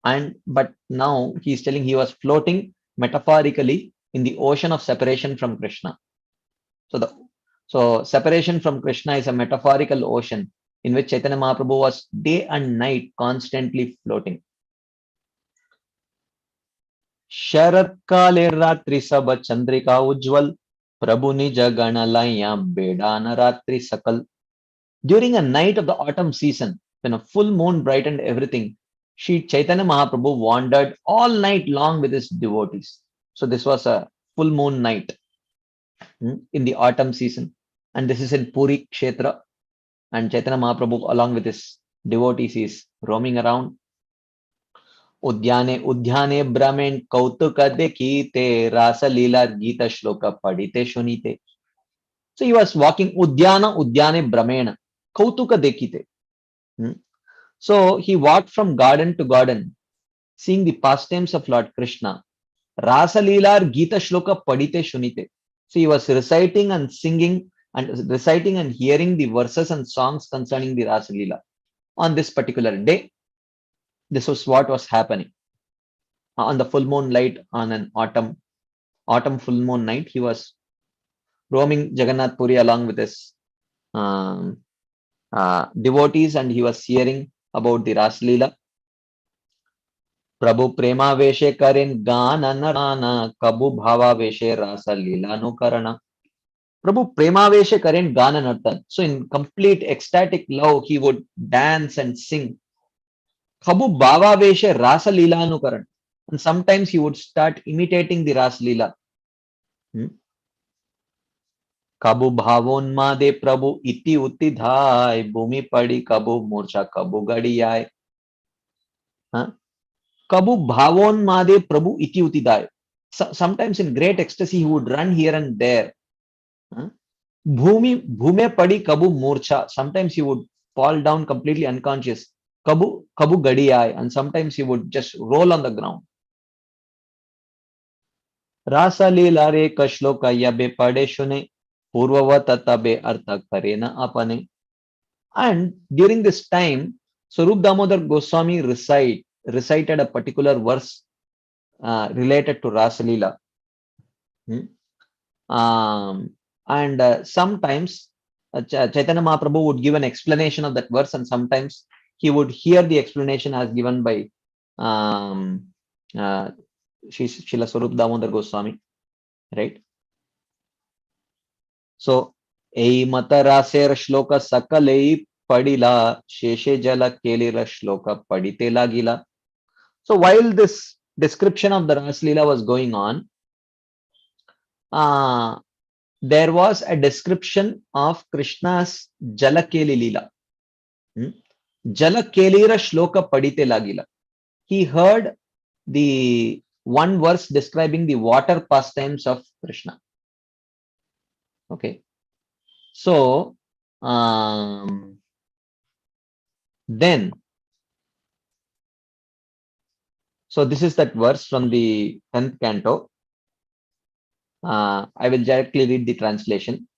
But now he is telling he was floating metaphorically in the ocean of separation from Krishna. So separation from Krishna is a metaphorical ocean in which Chaitanya Mahaprabhu was day and night constantly floating. शरत काले रात्रि सब चंद्रिका उज्जवल प्रभु निज गण लैया बेडान रात्रि सकल. During a night of the autumn season, when a full moon brightened everything, Sri Chaitanya Mahaprabhu wandered all night long with his devotees. So this was a full moon night in the autumn season, and this is in Puri Kshetra, and Chaitanya Mahaprabhu along with his devotees is roaming around. उद्याने उद्याने भ्रमेण कौतुक देखीते रास लीला गीत श्लोक पढ़िते सुनीते. So he was walking udyana udyane brahmena kautuka dekite. So he walked from garden to garden, seeing the pastimes of Lord Krishna. Rasa Leela Gita Shloka Padite Shunite. So he was reciting and singing and reciting and hearing the verses and songs concerning the Rasa Leela. On this particular day, this was what was happening. On the full moon night, on an autumn full moon night, he was roaming Jagannath Puri along with his devotees, and he was hearing about the Ras Leela. Prabhu prema veshe karin gana narana kabu bhava veshe rasa leela no karana. Prabhu prema veshe karin gana nartan. So in complete ecstatic love, he would dance and sing. Kabu bhava veshe rasa leela no karana. And sometimes he would start imitating the Ras Leela. Kabu bhavonmade Prabhu iti utti dhai bhumi padi kabu murcha kabu gadiyai. Kabu bhavonmade Prabhu iti utti dhai. Sometimes in great ecstasy he would run here and there. Bhume padi kabu murcha. Sometimes he would fall down completely unconscious. Kabu gadiyai. And sometimes he would just roll on the ground. Rasa leela re kashloka yabe pade shune. Purvavata tabe artha karena apane. And during this time, Swarup Damodar Goswami recited a particular verse related to Rasa Leela. And sometimes Chaitanya Mahaprabhu would give an explanation of that verse, and sometimes he would hear the explanation as given by Srila Swarup Damodar Goswami, right? So, ei mata raser shloka sakalei padila sheshe jala kelira shloka padite lagila. So while this description of the Ras Leela was going on, there was a description of Krishna's Jalakeli Leela. Jalakelira shloka padite lagila. He heard the one verse describing the water pastimes of Krishna. Okay. So then, so this is that verse from the 10th canto. I will directly read the translation.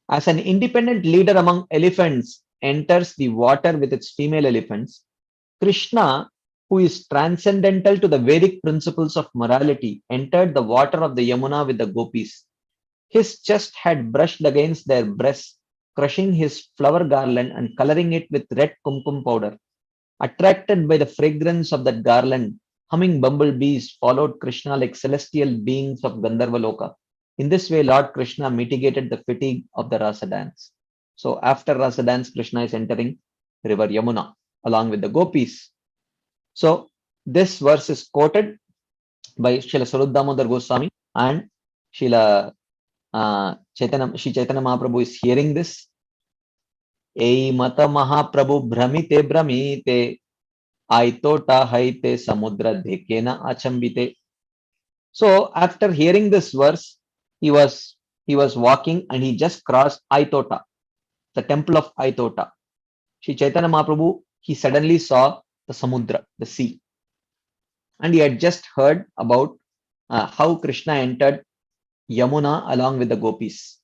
As an independent leader among elephants enters the water with its female elephants, Krishna, who is transcendental to the Vedic principles of morality, entered the water of the Yamuna with the gopis. His chest had brushed against their breasts, crushing his flower garland and coloring it with red kumkum powder. Attracted by the fragrance of that garland, humming bumblebees followed Krishna like celestial beings of Gandharva Loka. In this way, Lord Krishna mitigated the fatigue of the Rasa dance. So after Rasa dance, Krishna is entering river Yamuna along with the gopis. So this verse is quoted by Srila Swarup Damodar Goswami, and Srila Chaitanya Mahaprabhu is hearing this. Ei mata Mahaprabhu brahmite brahmite aitota haite samudra dhekena achambite. So after hearing this verse, he was walking and he just crossed Aitota, the temple of Aitota. Sri Chaitanya Mahaprabhu, he suddenly saw the samudra, the sea. and he had just heard about how Krishna entered Yamuna along with the gopis.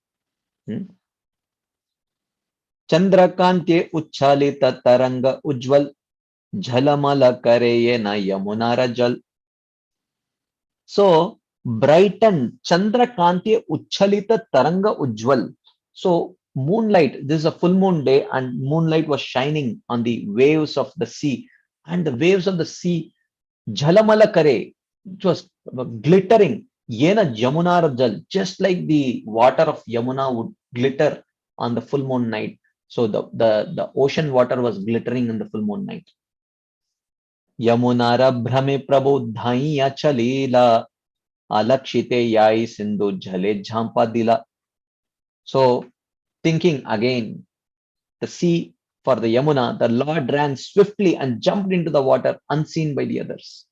Chandrakante uchchalita taranga ujjwal jhalamala kareyena Yamunara jal. So brightened Chandrakante uchchalita taranga ujjwal. So moonlight, this is a full moon day, and moonlight was shining on the waves of the sea, and the waves of the sea jhalamala kare, it was glittering. Yena Yamunara jal, just like the water of Yamuna would glitter on the full moon night. So the ocean water was glittering in the full moon night. Yamunara bhrame prabodhaiya chalila alakshite yai sindhu jhale jhampa dila. So thinking again, the sea for the Yamuna, the Lord ran swiftly and jumped into the water unseen by the others.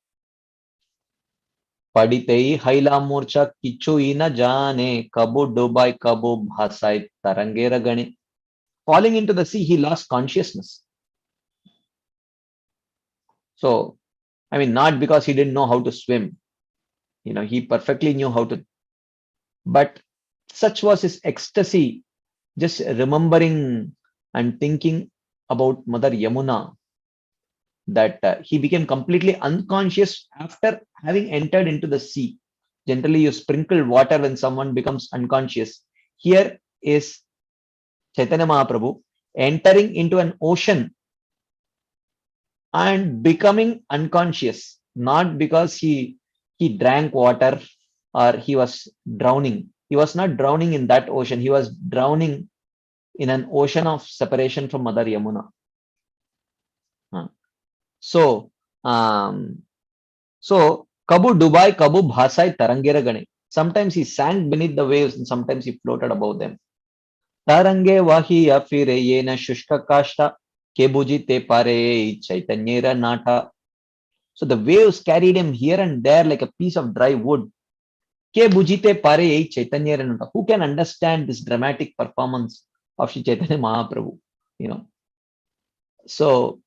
Paditei haila murcha kichu ina jane kabu dubai kabu bhasai tarangera gane. Falling into the sea, he lost consciousness. So, I mean, not because he didn't know how to swim. He perfectly knew how to. But such was his ecstasy, just remembering and thinking about Mother Yamuna, that he became completely unconscious after having entered into the sea. Generally, you sprinkle water when someone becomes unconscious. Here is Chaitanya Mahaprabhu entering into an ocean and becoming unconscious, not because he drank water or he was drowning. He was not drowning in that ocean. He was drowning in an ocean of separation from Mother Yamuna. So, Kabu Dubai, Kabu Bhasai Tarangera Gane. Sometimes he sank beneath the waves and sometimes he floated above them. Tarange Wahi Afire Yena Shushka Kashta Kebuji Te Pare Chaitanyera Nata. So the waves carried him here and there like a piece of dry wood. Kebuji Te Pare Chaitanyera Nata. Who can understand this dramatic performance of Shri Chaitanya Mahaprabhu? So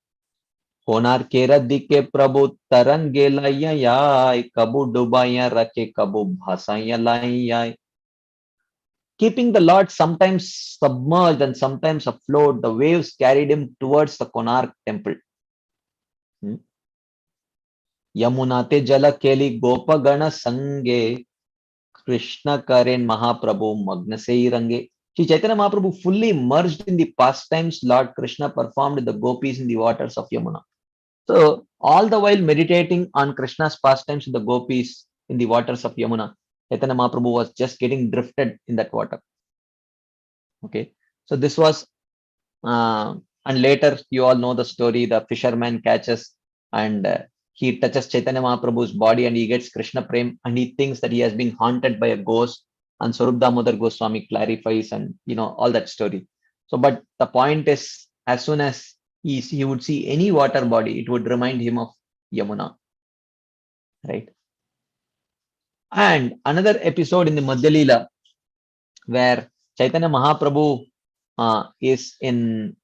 होनार के रद्दी के प्रभु तरंगे लाय कबू डुबाया रखे कबू भासाया लाय. Keeping the Lord sometimes submerged and sometimes afloat, the waves carried him towards the Konark temple. Yamunate jala keli gopagana sange Krishna Karen Mahaprabhu Magna sei range. Shri Chaitanya Mahaprabhu fully immersed in the pastimes Lord Krishna performed with the gopis in the waters of Yamuna. So all the while meditating on Krishna's pastimes with the gopis in the waters of Yamuna, Chaitanya Mahaprabhu was just getting drifted in that water. Okay, so this was, and later you all know the story. The fisherman catches and he touches Chaitanya Mahaprabhu's body and he gets Krishna Prem and he thinks that he has been haunted by a ghost. And Swarup Damodar Goswami clarifies and all that story. So, but the point is, as soon as he would see any water body, it would remind him of Yamuna, right? And another episode in the Madhya Leela where Chaitanya Mahaprabhu is in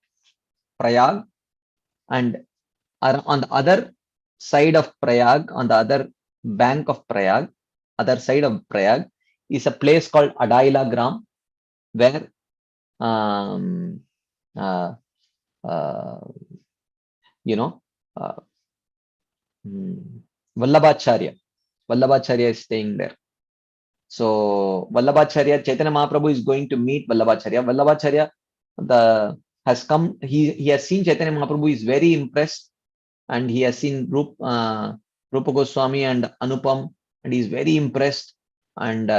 Prayag, and on the other side of Prayag, on the other bank of Prayag, other side of Prayag is a place called Adaila Gram, where Vallabhacharya is staying there. So Vallabhacharya, Chaitanya Mahaprabhu is going to meet Vallabhacharya. Vallabhacharya has come, he has seen Chaitanya Mahaprabhu, is very impressed, and he has seen Rupa Goswami and Anupam, and he is very impressed, and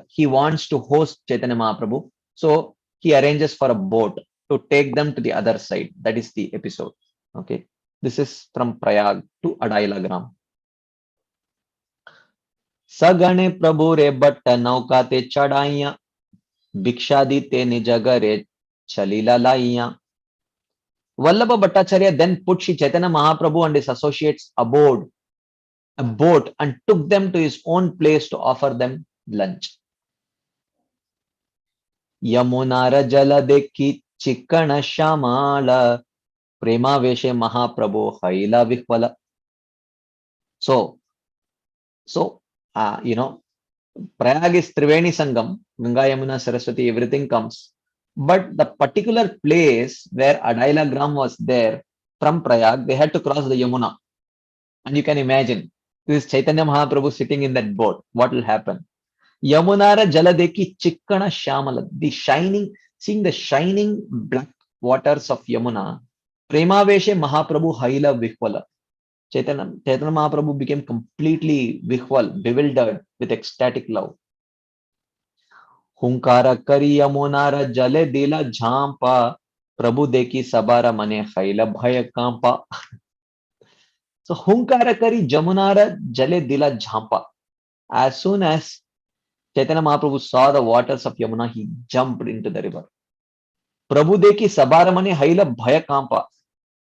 he wants to host Chaitanya Mahaprabhu. So he arranges for a boat to take them to the other side. That is the episode. Okay, this is from Prayag to Adaila Gram. सगणे प्रभु रे but नौका ते चढ़ाइया भिक्षा दी ते निजगरे चलीला लाइया. Vallabha Bhattacharya then put Shri Chaitanya Mahaprabhu and his associates aboard a boat and took them to his own place to offer them lunch. Yamunara jala dekhi chikkana shamala prema veshe Mahaprabhu haila vihvala. So So, Prayag is Triveni Sangam, Ganga, Yamuna, Saraswati, everything comes. But the particular place where Adaila Gram was there, from Prayag, they had to cross the Yamuna. And you can imagine, this is Chaitanya Mahaprabhu sitting in that boat. What will happen? Yamunara Jaladeki Chikkana Shamala, seeing the shining black waters of Yamuna, Premaveshe Mahaprabhu Haila Vihvala. Chaitanya Mahaprabhu became completely vihwal, bewildered with ecstatic love. Hunkara kari yamunara jale dila jhampa, Prabhu deki sabara mane khaila bhaya kampa. So Hunkara kari jamunara jale dila jhampa. As soon as Chaitanya Mahaprabhu saw the waters of Yamuna, he jumped into the river. Prabhu deki sabara mane haila bhaya kampa.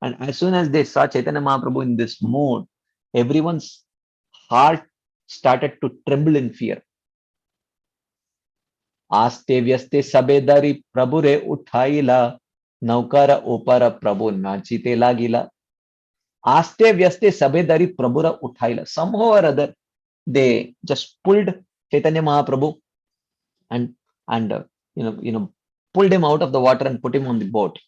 And as soon as they saw Chaitanya Mahaprabhu in this mood, everyone's heart started to tremble in fear. Aste vyeste sabedari prabhure uthaila, naukara opara prabhu nachite lagila. Aste vyaste sabedari prabhura uthaila. Somehow or other, they just pulled Chaitanya Mahaprabhu and pulled him out of the water and put him on the boat.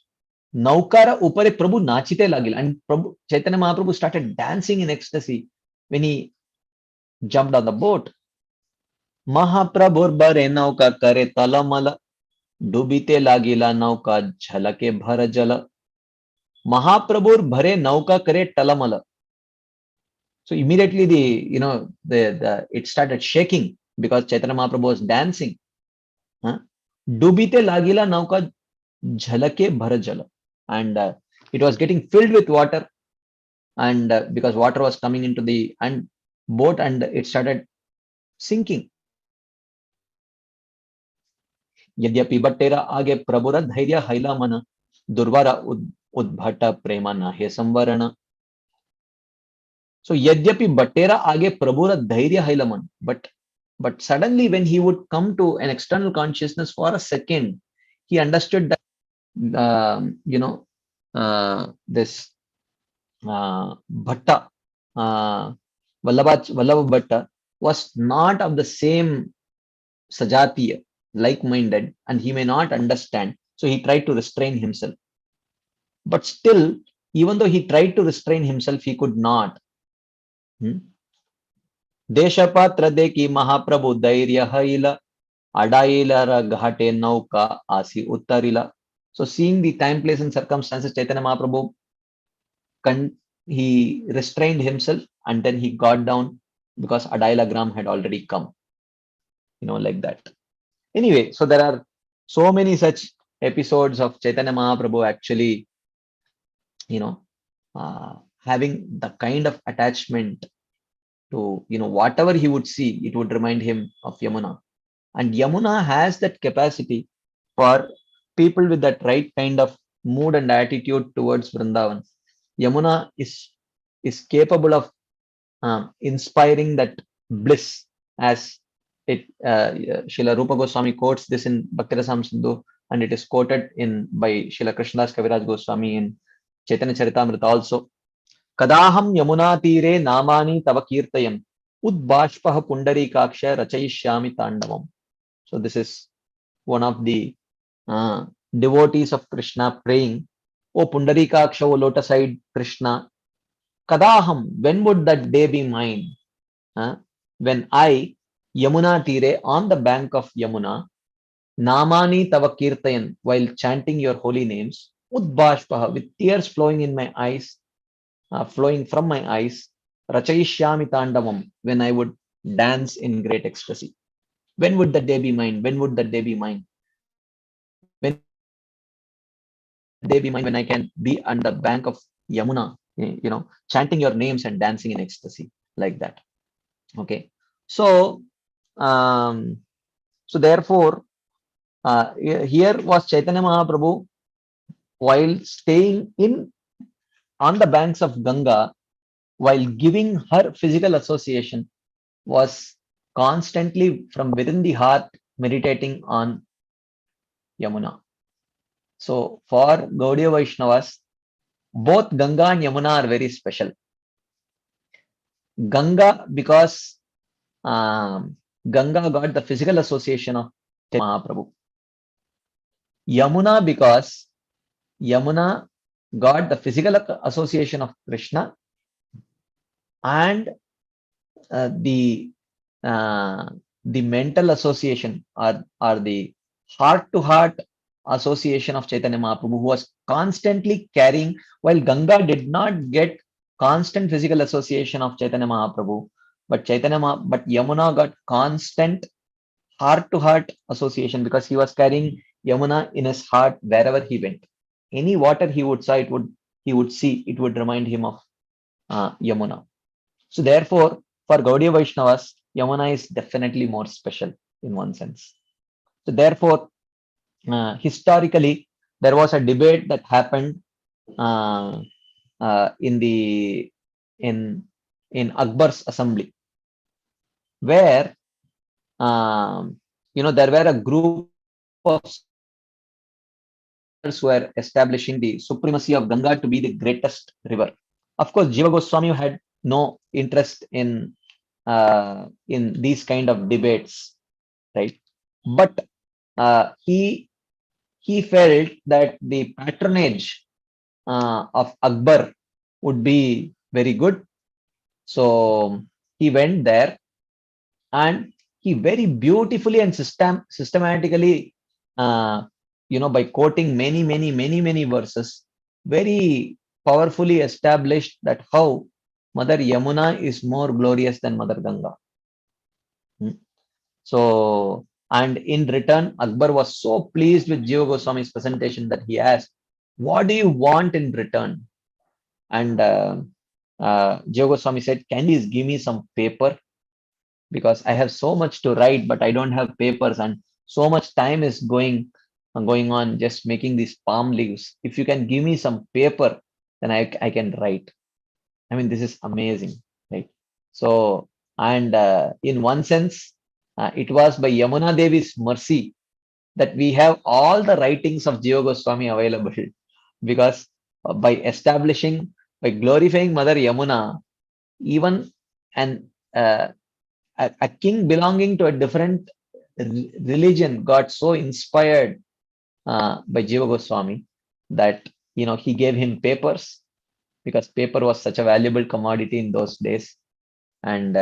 Naukara upare Prabhu nachite lagila. And Chaitanya Mahaprabhu started dancing in ecstasy when he jumped on the boat. Mahaprabhur bare nauka kare talamala, डुबीते लागिला नौका झलके भर जल. Mahaprabhur bhare nauka kare talamala. So immediately it started shaking because Chaitanya Mahaprabhu was dancing. Dubite lagila nauka jhalake bhar jala. And it was getting filled with water, and because water was coming into the boat, and it started sinking. यद्यपि बट्टेरा आगे प्रभुर धैर्य हैला मन, दुर्वारा उद्भट प्रेम नाहे संवरण. So यद्यपि बट्टेरा आगे प्रभुर धैर्य हैला मन, but suddenly when he would come to an external consciousness for a second, he understood that this Bhatta, Vallabha Bhatta was not of the same Sajatiya, like-minded, and he may not understand. So he tried to restrain himself. But still, even though he tried to restrain himself, he could not. Deshapatra deki Mahaprabhu dhairya haila, adailara ghate nauka asi uttarila. So seeing the time, place, and circumstances, Chaitanya Mahaprabhu, he restrained himself, and then he got down because Adaila Gram had already come. Like that. Anyway, so there are so many such episodes of Chaitanya Mahaprabhu actually, having the kind of attachment to, whatever he would see, it would remind him of Yamuna. And Yamuna has that capacity for people with that right kind of mood and attitude towards Vrindavan. Yamuna is capable of inspiring that bliss, as it Srila Rupa Goswami quotes this in Bhakti-rasam Sindhu, and it is quoted by Srila Krishnadas Kaviraj Goswami in Chaitanya Charitamrita also. Kadaham Yamuna tire namani tava kirtayam, udbashpah pundarikaksha rachayishyami tandavam. So this is one of the devotees of Krishna praying, O Pundarikaksha, O lotus-eyed Krishna, Kadaham, when would that day be mine? When I, Yamuna tire, on the bank of Yamuna, Namani tava kirtayan, while chanting your holy names, Udbashpaha, with tears flowing in my eyes, flowing from my eyes, Rachayishyami tandavam, when I would dance in great ecstasy. When would that day be mine? When would that day be mine? When day be mine when I can be on the bank of Yamuna, chanting your names and dancing in ecstasy, like that. Okay. So, therefore, here was Chaitanya Mahaprabhu while staying on the banks of Ganga, while giving her physical association, was constantly from within the heart meditating on Yamuna. So for Gaudiya Vaishnavas, both Ganga and Yamuna are very special. Ganga, because Ganga got the physical association of Chaitanya Mahaprabhu. Yamuna, because Yamuna got the physical association of Krishna, and the mental association, or the heart-to-heart association of Chaitanya Mahaprabhu, who was constantly carrying, while Ganga did not get constant physical association of Chaitanya Mahaprabhu, but Yamuna got constant heart-to-heart association, because he was carrying Yamuna in his heart wherever he went. Any water he would see, it would remind him of Yamuna. So therefore, for Gaudiya Vaishnavas, Yamuna is definitely more special in one sense. So therefore, historically, there was a debate that happened in Akbar's assembly, where there were a group of who were establishing the supremacy of Ganga to be the greatest river. Of course, Jiva Goswami had no interest in these kind of debates, right? But he felt that the patronage of Akbar would be very good. So he went there, and he very beautifully and systematically, by quoting many verses, very powerfully established that how Mother Yamuna is more glorious than Mother Ganga. So, and in return, Akbar was so pleased with Jiva Goswami's presentation that he asked, "What do you want in return?" And Jiva Goswami said, "Can you give me some paper? Because I have so much to write, but I don't have papers, and so much time is going on just making these palm leaves. If you can give me some paper, then I can write." I mean, this is amazing, right? So, and in one sense, it was by Yamuna Devi's mercy that we have all the writings of Jiva Goswami available, because by glorifying Mother Yamuna, even a king belonging to a different religion got so inspired by Jiva Goswami that he gave him papers, because paper was such a valuable commodity in those days, and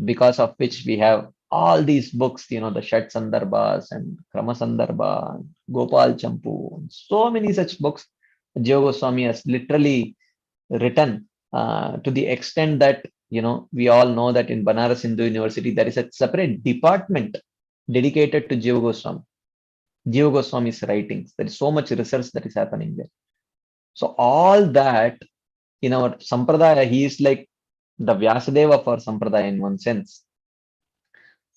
because of which we have all these books, the Shat Sandarbhas and Krama Sandarbha, Gopal Champu, so many such books Jiva Goswami has literally written, to the extent that we all know that in Banaras Hindu University there is a separate department dedicated to Jiva Goswami's writings. There is so much research that is happening there. So all that, in our Sampradaya, he is like the Vyasadeva for Sampradaya in one sense.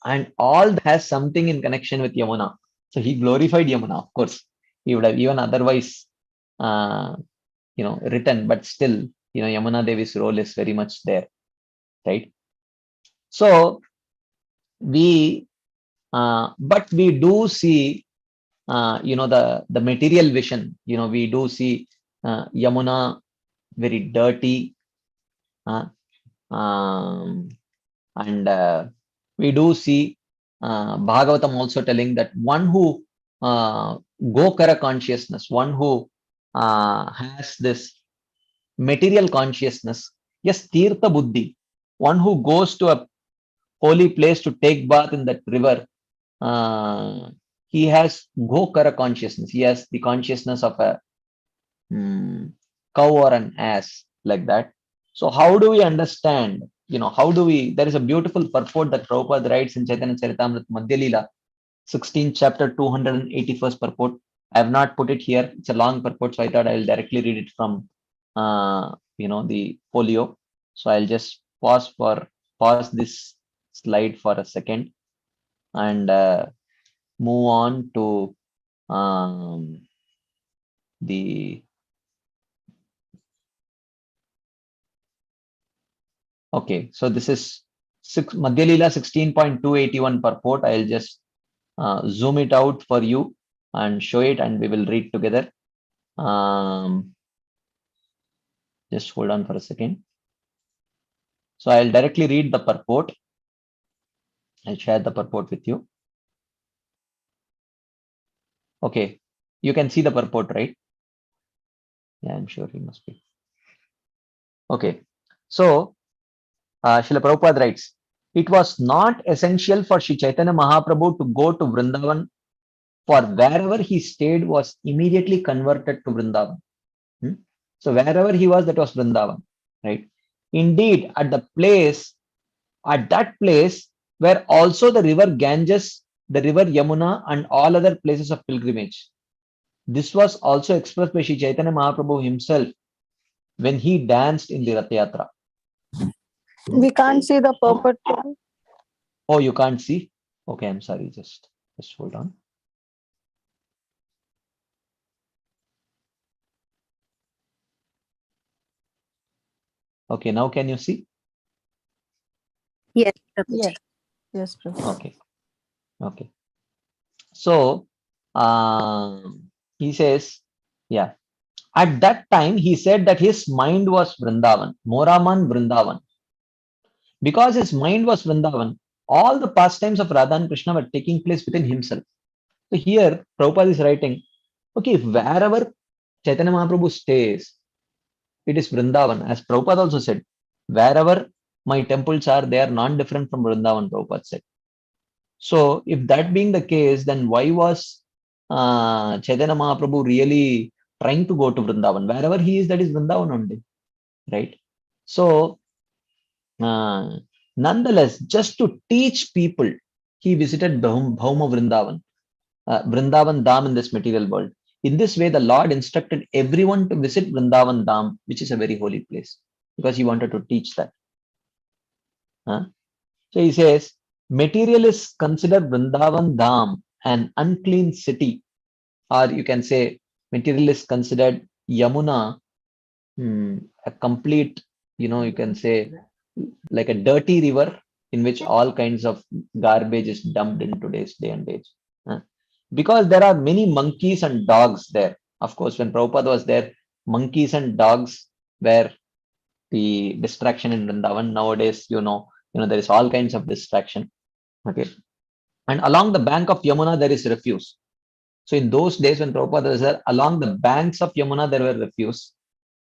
And all that has something in connection with Yamuna. So he glorified Yamuna, of course. He would have even otherwise written, but still, Yamuna Devi's role is very much there, right? So but we do see, the material vision. We do see Yamuna very dirty, and we do see Bhagavatam also telling that one who Gokara consciousness, one who has this material consciousness, yes, Tirtha Buddhi, one who goes to a holy place to take bath in that river, he has Gokara consciousness. He has the consciousness of a cow or an ass, like that. So how do we understand, there is a beautiful purport that Prabhupada writes in Chaitanya Charitamrita Madhya Leela, 16th chapter, 281st purport. I have not put it here. It's a long purport, so I thought I will directly read it from the folio. So I'll just pause this slide for a second and move on to the okay. So this is Madhya Leela 16.281 purport. I'll just zoom it out for you and show it, and we will read together. Just hold on for a second. So I'll directly read the purport. I'll share the purport with you. Okay, you can see the purport, right? Yeah, I'm sure you must be. Okay, so Srila Prabhupada writes, it was not essential for Sri Chaitanya Mahaprabhu to go to Vrindavan, for wherever he stayed was immediately converted to Vrindavan. So wherever he was, that was Vrindavan, right? Indeed, at that place were also the river Ganges, the river Yamuna, and all other places of pilgrimage. This was also expressed by Sri Chaitanya Mahaprabhu himself when he danced in the Rath Yatra. We can't see the purport. Oh, you can't see? Okay, I'm sorry. Just hold on. Okay, now can you see? Yes. Yes. Yes, Prabhu. Okay. So he says, yeah. At that time, he said that his mind was Vrindavan, Moraman Vrindavan. Because his mind was Vrindavan, all the pastimes of Radha and Krishna were taking place within himself. So here, Prabhupada is writing, okay, if wherever Chaitanya Mahaprabhu stays, it is Vrindavan. As Prabhupada also said, wherever my temples are, they are non-different from Vrindavan, Prabhupada said. So if that being the case, then why was Chaitanya Mahaprabhu really trying to go to Vrindavan? Wherever he is, that is Vrindavan only, right? So nonetheless, just to teach people, he visited Bhauma Vrindavan, Vrindavan Dham in this material world. In this way, the Lord instructed everyone to visit Vrindavan Dham, which is a very holy place, because he wanted to teach that. So he says, materialists consider Vrindavan Dham an unclean city, or you can say materialists considered Yamuna a complete, you can say like a dirty river in which all kinds of garbage is dumped in today's day and age. Because there are many monkeys and dogs there. Of course, when Prabhupada was there, monkeys and dogs were the distraction in Vrindavan. Nowadays, there is all kinds of distraction. Okay. And along the bank of Yamuna, there is refuse. So in those days when Prabhupada was there, along the banks of Yamuna, there were refuse.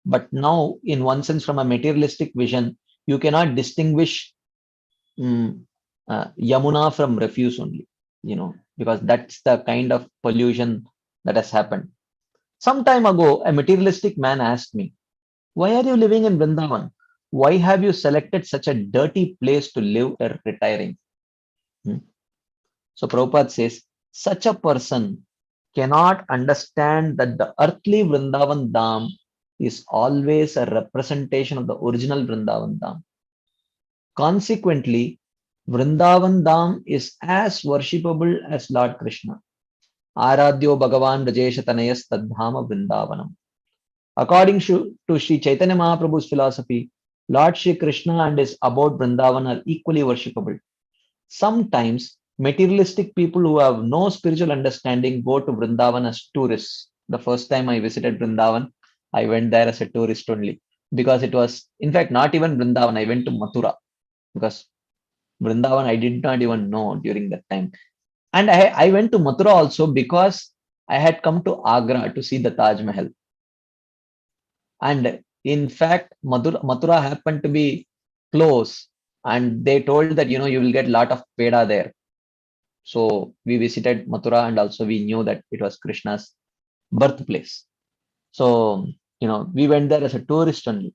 But now, in one sense, from a materialistic vision, you cannot distinguish Yamuna from refuse only, because that's the kind of pollution that has happened. Some time ago, a materialistic man asked me, why are you living in Vrindavan? Why have you selected such a dirty place to live or retiring? So Prabhupada says, such a person cannot understand that the earthly Vrindavan Dham is always a representation of the original Vrindavan Dham. Consequently, Vrindavan Dham is as worshipable as Lord Krishna. Aradhyo Bhagavan Rajesha Tanayas Tadhama Vrindavanam. According to Sri Chaitanya Mahaprabhu's philosophy, Lord Sri Krishna and his abode Vrindavan are equally worshipable. Sometimes materialistic people who have no spiritual understanding go to Vrindavan as tourists. The first time I visited Vrindavan, I went there as a tourist only, because it was, in fact, not even Vrindavan. I went to Mathura, because Vrindavan I did not even know during that time. And I went to Mathura also because I had come to Agra to see the Taj Mahal. And in fact, Mathura happened to be close, and they told that, you will get a lot of peda there. So we visited Mathura, and also we knew that it was Krishna's birthplace. So, we went there as a tourist only,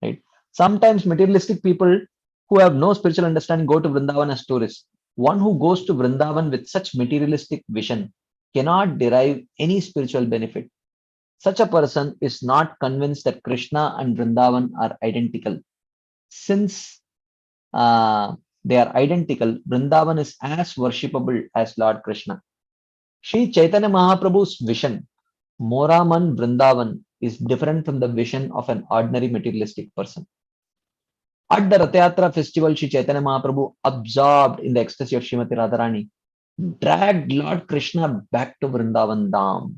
right? Sometimes materialistic people who have no spiritual understanding go to Vrindavan as tourists. One who goes to Vrindavan with such materialistic vision cannot derive any spiritual benefit. Such a person is not convinced that Krishna and Vrindavan are identical. Since they are identical, Vrindavan is as worshipable as Lord Krishna. Sri Chaitanya Mahaprabhu's vision, Moraman Vrindavan, is different from the vision of an ordinary materialistic person. At the Rath Yatra festival, Sri Chaitanya Mahaprabhu, absorbed in the ecstasy of Srimati Radharani, dragged Lord Krishna back to Vrindavan Dham.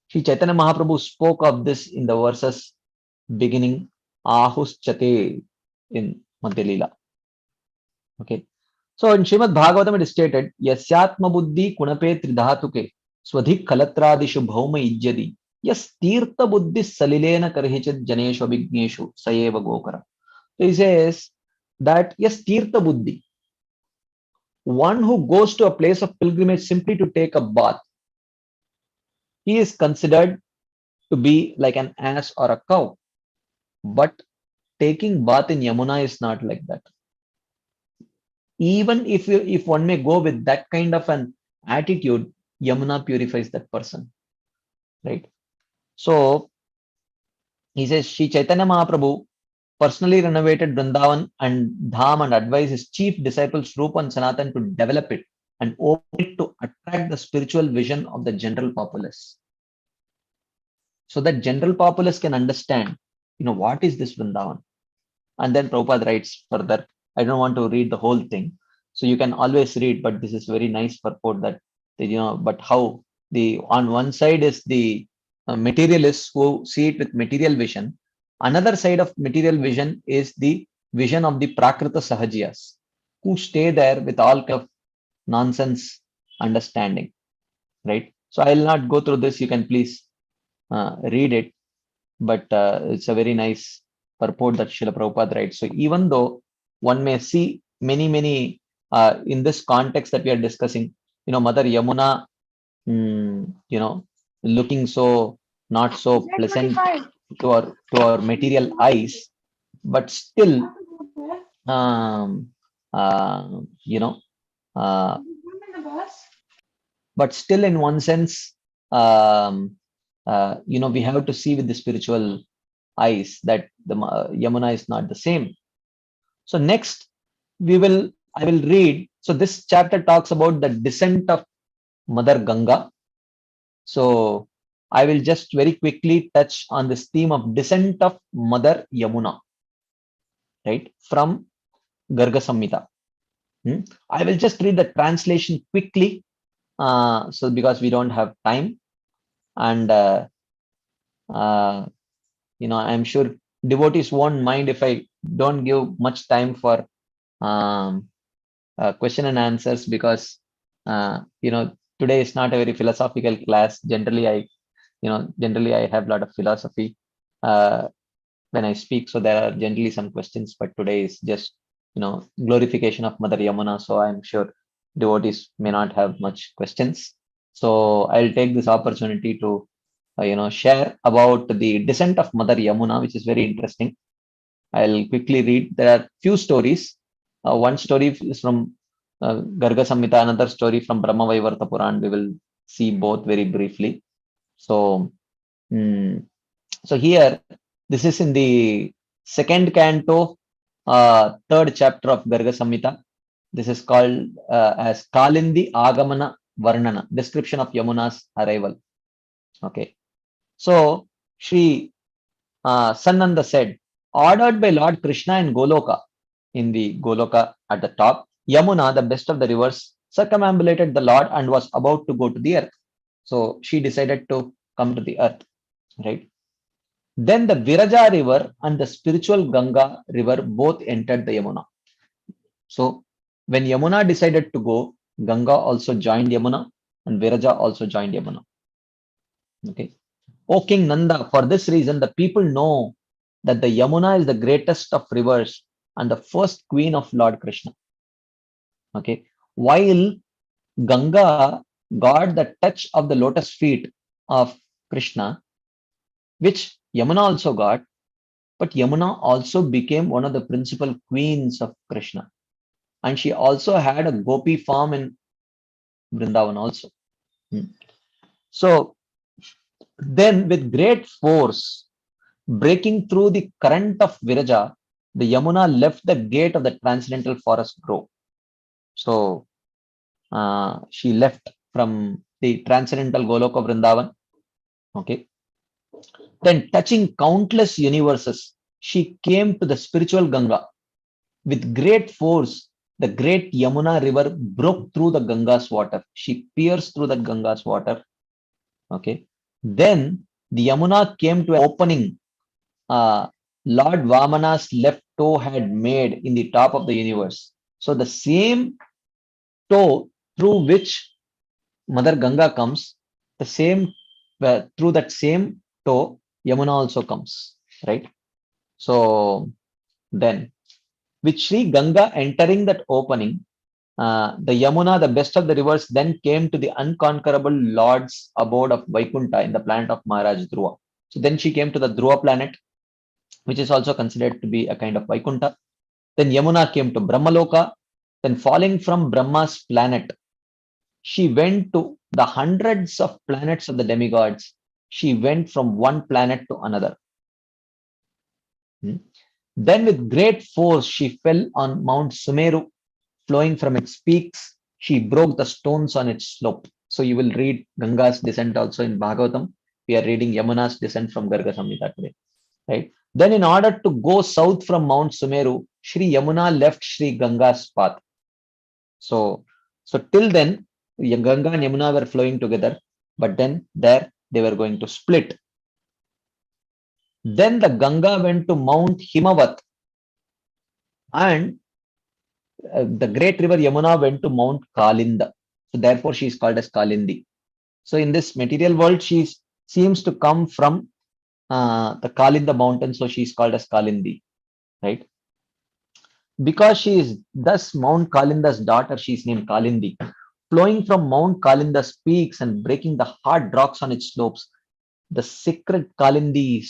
Sri Chaitanya Mahaprabhu spoke of this in the verses beginning Ahus Chate in Madhya Leela. Okay. So in Srimad Bhagavatam it is stated, Yasyatma buddhi kunape tridhatuke swadhik kalatradishu bhauma ijyadi yas tirtha buddhi salilena karhichit janeshu abhigneshu sayeva gokara. So he says that yes, tirtha buddhi, one who goes to a place of pilgrimage simply to take a bath, he is considered to be like an ass or a cow. But taking bath in Yamuna is not like that. Even if one may go with that kind of an attitude, Yamuna purifies that person, right? So he says, Sri Chaitanya Mahaprabhu personally renovated Vrindavan and Dham and advised his chief disciples Rupa and Sanatan to develop it and open it to attract the spiritual vision of the general populace. So that general populace can understand, what is this Vrindavan? And then Prabhupada writes further. I don't want to read the whole thing. So you can always read, but this is very nice purport that, but how on one side is the materialists who see it with material vision. Another side of material vision is the vision of the Prakrita Sahajiyas who stay there with all kind of nonsense understanding, right? So I will not go through this. You can please read it, but it's a very nice purport that Srila Prabhupada writes. So even though one may see many in this context that we are discussing, Mother Yamuna, looking so not so pleasant to our material eyes, but still, you know, but still in one sense, we have to see with the spiritual eyes that the Yamuna is not the same. So next I will read. So this chapter talks about the descent of Mother Ganga. So I will just very quickly touch on this theme of descent of Mother Yamuna, right, from Garga Samhita. I will just read the translation quickly, so because we don't have time, and I'm sure devotees won't mind if I don't give much time for question and answers, because today is not a very philosophical class. Generally I have a lot of philosophy when I speak, so there are generally some questions, but today is just glorification of Mother Yamuna, so I'm sure devotees may not have much questions. So I'll take this opportunity to share about the descent of Mother Yamuna, which is very interesting. I'll quickly read. There are few stories. One story is from Garga Samhita, another story from Brahma Vaivarta Puran. We will see both very briefly. So, here, this is in the second canto, third chapter of Garga Samhita. This is called as Kalindi Agamana Varnana, description of Yamuna's arrival. Okay. So, Sri Sananda said, ordered by Lord Krishna in Goloka, in the Goloka at the top, Yamuna, the best of the rivers, circumambulated the Lord and was about to go to the earth. So she decided to come to the earth, right? Then the Viraja river and the spiritual Ganga river both entered the Yamuna. So when Yamuna decided to go, Ganga also joined Yamuna and Viraja also joined Yamuna. Okay. O King Nanda, for this reason, the people know that the Yamuna is the greatest of rivers and the first queen of Lord Krishna. Okay. While Ganga got the touch of the lotus feet of Krishna, which Yamuna also got, but Yamuna also became one of the principal queens of Krishna. And she also had a gopi farm in Vrindavan also. So then with great force, breaking through the current of Viraja, the Yamuna left the gate of the transcendental forest grove. So she left from the transcendental Goloka Vrindavan. Okay. Then touching countless universes, she came to the spiritual Ganga. With great force, the great Yamuna river broke through the Ganga's water. She pierced through the Ganga's water. Okay. Then the Yamuna came to an opening Lord Vamana's left toe had made in the top of the universe. So the same toe through which Mother Ganga comes, the same through that same toe, Yamuna also comes, right? So then, with Sri Ganga entering that opening, the Yamuna, the best of the rivers, then came to the unconquerable Lord's abode of Vaikunta in the planet of Maharaj Dhruva. So then she came to the Dhruva planet, which is also considered to be a kind of Vaikunta. Then Yamuna came to Brahmaloka. Then falling from Brahma's planet, she went to the hundreds of planets of the demigods. She went from one planet to another. Then with great force, she fell on Mount Sumeru, flowing from its peaks. She broke the stones on its slope. So you will read Ganga's descent also in Bhagavatam. We are reading Yamuna's descent from Garga Samhita today, right? Then in order to go south from Mount Sumeru, Sri Yamuna left Sri Ganga's path. So till then, Ganga and Yamuna were flowing together, but then there they were going to split. Then the Ganga went to Mount Himavat, and the great river Yamuna went to Mount Kalinda. So therefore she is called as Kalindi. So in this material world, she seems to come from the Kalinda mountain, so she is called as Kalindi, right? Because she is thus Mount Kalinda's daughter, she is named Kalindi. Flowing from Mount Kalinda's peaks and breaking the hard rocks on its slopes, the sacred Kalindi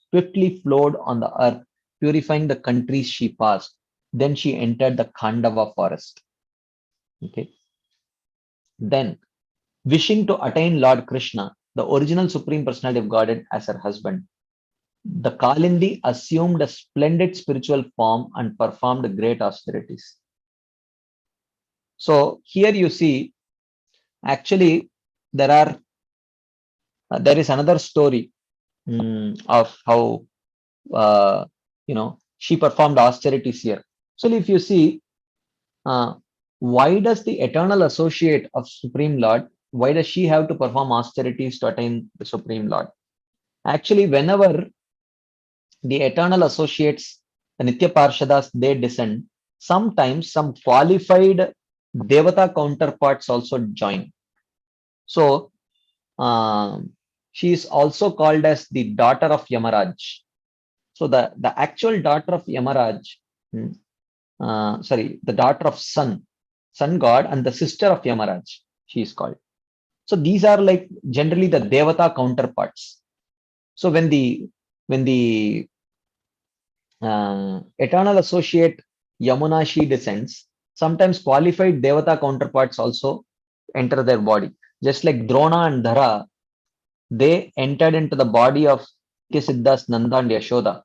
swiftly flowed on the earth, purifying the countries she passed. Then she entered the Khandava forest. Okay. Then, wishing to attain Lord Krishna, the original Supreme Personality of Godhead, as her husband, the Kalindi assumed a splendid spiritual form and performed great austerities. So here you see, actually, there is another story of how she performed austerities here. So if you see, why does the eternal associate of Supreme Lord, why does she have to perform austerities to attain the Supreme Lord? Actually, whenever the eternal associates, the Nitya Parshadas, they descend, sometimes some qualified Devata counterparts also join. So she is also called as the daughter of Yamaraj. So the actual daughter of Yamaraj, the daughter of sun god, and the sister of Yamaraj, she is called. So these are like generally the Devata counterparts. So when the eternal associate Yamuna, she descends, sometimes qualified Devata counterparts also enter their body. Just like Drona and Dhara, they entered into the body of Siddhas, Nanda and Yashoda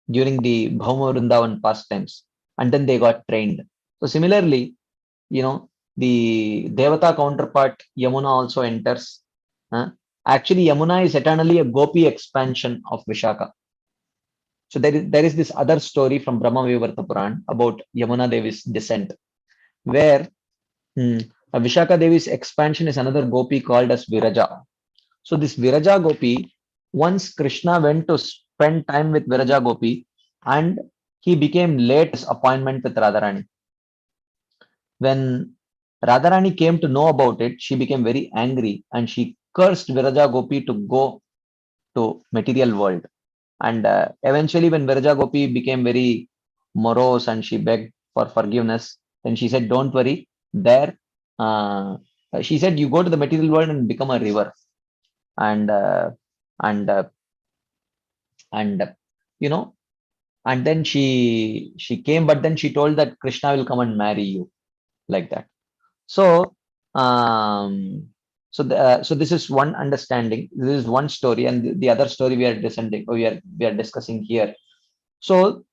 during the Bhauma Vrindavan pastimes, and then they got trained. So similarly, the Devata counterpart Yamuna also enters. Actually, Yamuna is eternally a Gopi expansion of Vishaka. So there is this other story from Brahma Vivarta Puran about Yamuna Devi's descent, where Vishaka Devi's expansion is another Gopi called as Viraja. So this Viraja Gopi, once Krishna went to spend time with Viraja Gopi, and he became late his appointment with Radharani. When Radharani came to know about it, she became very angry and she cursed Viraja Gopi to go to material world. And eventually when Viraja Gopi became very morose and she begged for forgiveness, then she said, don't worry, there, she said, you go to the material world and become a river. And then she came, but then she told that Krishna will come and marry you, like that. So so this is one understanding. This is one story, and the other story we are discussing here. So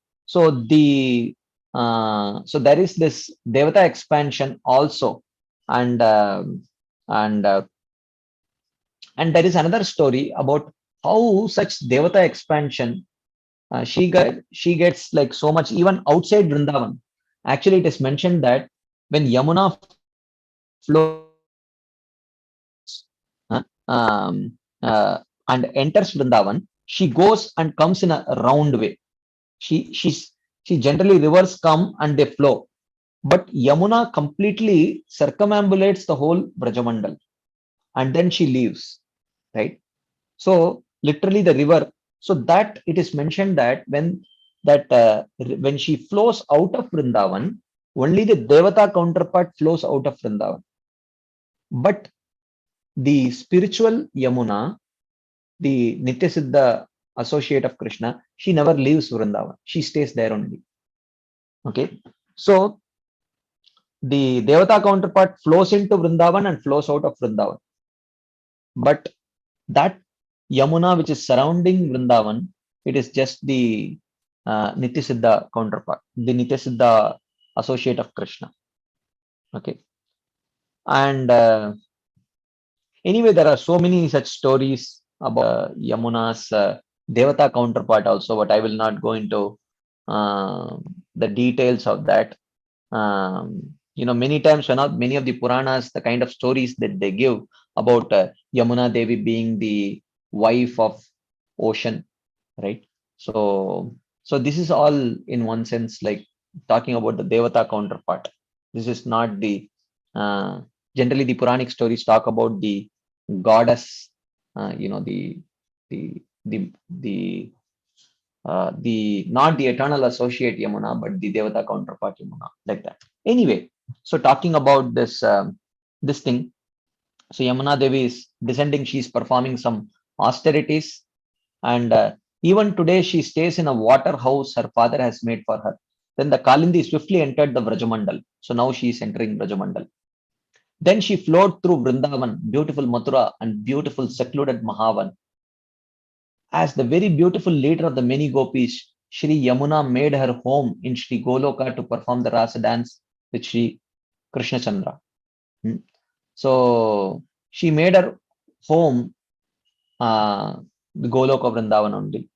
there is this Devata expansion also, and there is another story about how such Devata expansion she gets like so much even outside Vrindavan. Actually, it is mentioned that when Yamuna flows and enters Vrindavan, she goes and comes in a round way. She generally rivers come and they flow. But Yamuna completely circumambulates the whole Brajamandal and then she leaves, right? So literally the river. So that it is mentioned that when she flows out of Vrindavan, only the Devata counterpart flows out of Vrindavan. But the spiritual Yamuna, the Nityasiddha associate of Krishna, she never leaves Vrindavan. She stays there only. Okay. So the Devata counterpart flows into Vrindavan and flows out of Vrindavan. But that Yamuna which is surrounding Vrindavan, it is just the Nityasiddha counterpart, the Nityasiddha associate of Krishna. Okay. And anyway, there are so many such stories about Yamuna's Devata counterpart also, but I will not go into the details of that. Many times many of the Puranas, the kind of stories that they give about Yamuna Devi being the wife of ocean, right? So this is all in one sense like talking about the Devata counterpart. This is not the generally the Puranic stories talk about the goddess, the not the eternal associate Yamuna, but the Devata counterpart Yamuna, like that. Anyway, so talking about this this thing, so Yamuna Devi is descending. She is performing some austerities, and even today she stays in a water house her father has made for her. Then the Kalindi swiftly entered the Vrajamandal. So now she is entering Vrajamandal. Then she flowed through Vrindavan, beautiful Mathura, and beautiful secluded Mahavan. As the very beautiful leader of the many gopis, Shri Yamuna made her home in Shri Goloka to perform the Rasa dance with Shri Krishna Chandra. So she made her home the Goloka of Vrindavan only.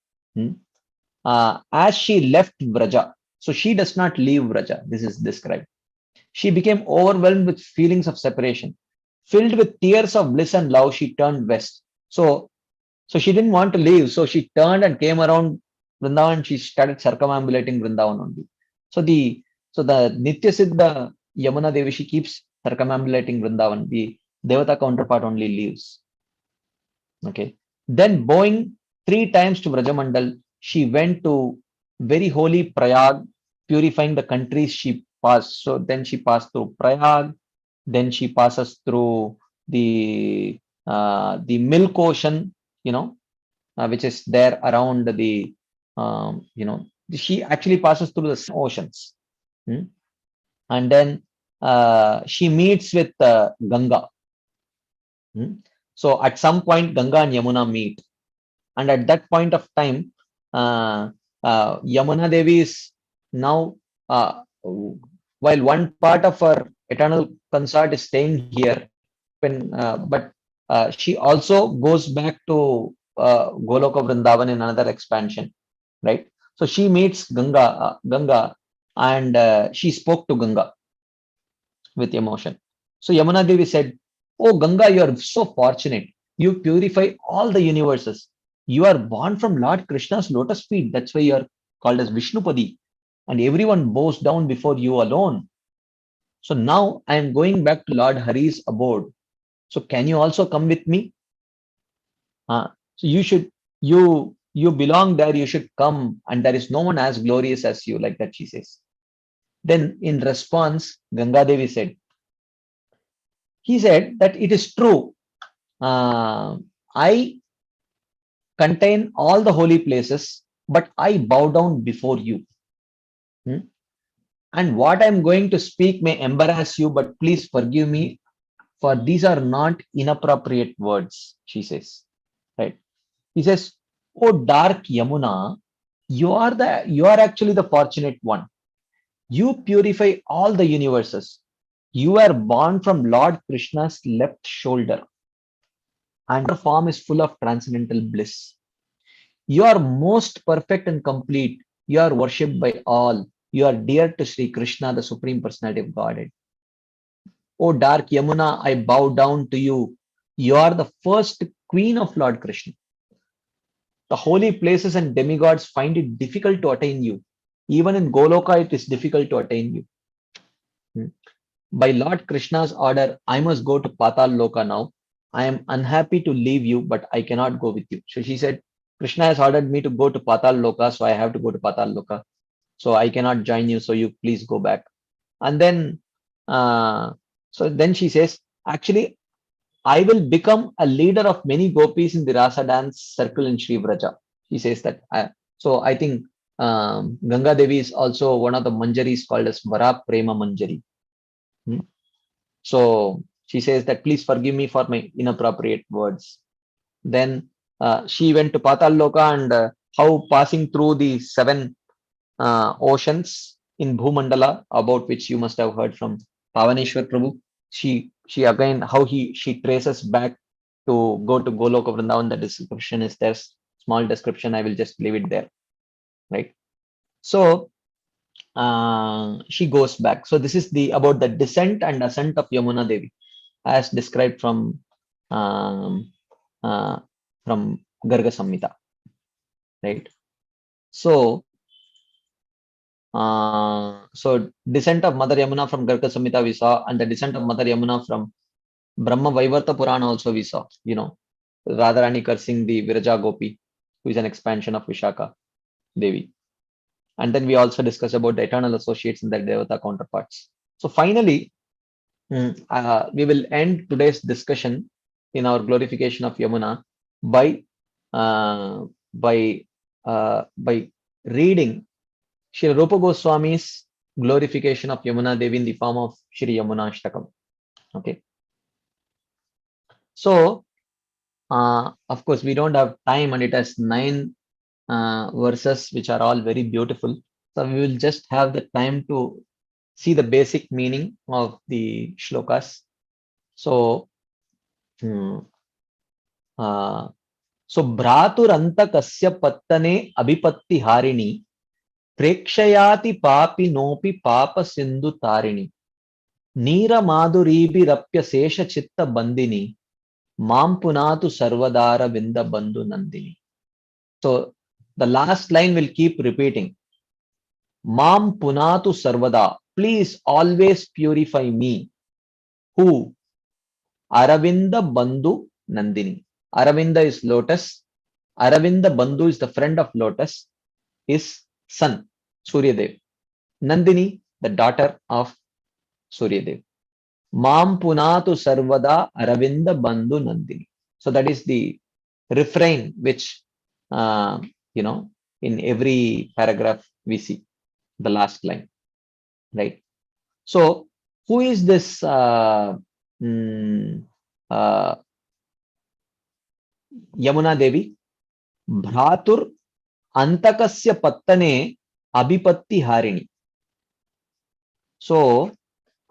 As she left Vraja, so she does not leave Vraja, this is described. She became overwhelmed with feelings of separation. Filled with tears of bliss and love, she turned west. So she didn't want to leave. So she turned and came around Vrindavan. She started circumambulating Vrindavan only. So the Nityasiddha Yamuna Devi, she keeps circumambulating Vrindavan. The Devata counterpart only leaves. Okay. Then bowing 3 times to Vrajamandal, she went to very holy Prayag, purifying the countries she passed. So then she passed through Prayag. Then she passes through the Milk Ocean, which is there around the, she actually passes through the oceans. And then she meets with Ganga. So at some point, Ganga and Yamuna meet. And at that point of time, Yamuna Devi is now, while one part of her eternal consort is staying here, but she also goes back to Goloka Vrindavan in another expansion, right? So she meets Ganga, and she spoke to Ganga with emotion. So Yamuna Devi said, "Oh Ganga, you are so fortunate. You purify all the universes. You are born from Lord Krishna's lotus feet. That's why you are called as Vishnupadi. And everyone bows down before you alone. So now I am going back to Lord Hari's abode. So can you also come with me? So you belong there, you should come, and there is no one as glorious as you," like that she says. Then in response, Ganga Devi said, he said that it is true. I contain all the holy places, but I bow down before you. And what I'm going to speak may embarrass you, but please forgive me, for these are not inappropriate words, she says. Right? He says, "Oh dark Yamuna, you are actually the fortunate one. You purify all the universes. You are born from Lord Krishna's left shoulder, and your form is full of transcendental bliss. You are most perfect and complete. You are worshipped by all. You are dear to Sri Krishna, the Supreme Personality of Godhead. Oh dark Yamuna, I bow down to you. You are the first queen of Lord Krishna. The holy places and demigods find it difficult to attain you. Even in Goloka, it is difficult to attain you. by Lord Krishna's order, I must go to Patal Loka now. I am unhappy to leave you, but I cannot go with you. So she said, Krishna has ordered me to go to Patal Loka, so I have to go to Patal Loka. So I cannot join you, so you please go back. And then, so then she says, actually, I will become a leader of many gopis in the Rasa dance circle in Sri Vraja. She says that. So I think Ganga Devi is also one of the manjaris called as Vara Prema Manjari. So she says that please forgive me for my inappropriate words. Then she went to Patal Loka, and how passing through the 7 oceans in Bhumandala, about which you must have heard from Pavaneshwar Prabhu. She again, how she traces back to go to Goloka Vrindavan. The description is there, small description. I will just leave it there, right? So she goes back. So this is about the descent and ascent of Yamuna Devi, as described from Garga Samhita, right? So so descent of Mother Yamuna from Garga Samhita we saw, and the descent of Mother Yamuna from Brahma Vaivarta Purana also we saw. Radharani cursing the Viraja Gopi, who is an expansion of Vishaka Devi. And then we also discussed about the eternal associates and their Devata counterparts. So finally, we will end today's discussion in our glorification of Yamuna by reading Shri Rupa Goswami's glorification of Yamuna Devi in the form of Shri Yamunashtakam. Okay. So, of course, we don't have time, and it has 9 verses which are all very beautiful. So we will just have the time to see the basic meaning of the shlokas. So, Bhraturanta kasya pattane abhipatti harini prekshayati papi nopi papa sindhu tarini neera madhuribi rapya sesha chitta bandini mam punatu sarvadara vinda bandhu nandini. So the last line will keep repeating. Mam punatu sarvada. Please always purify me. Who? Aravinda Bandhu Nandini. Aravinda is lotus. Aravinda Bandhu is the friend of lotus. His son, Suryadev. Nandini, the daughter of Suryadev. Mam punatu sarvada Aravinda Bandhu Nandini. So that is the refrain which, in every paragraph we see the last line, right? So who is this Yamuna Devi? Bhratur Antakasya Pattane Abhipatti Harini. So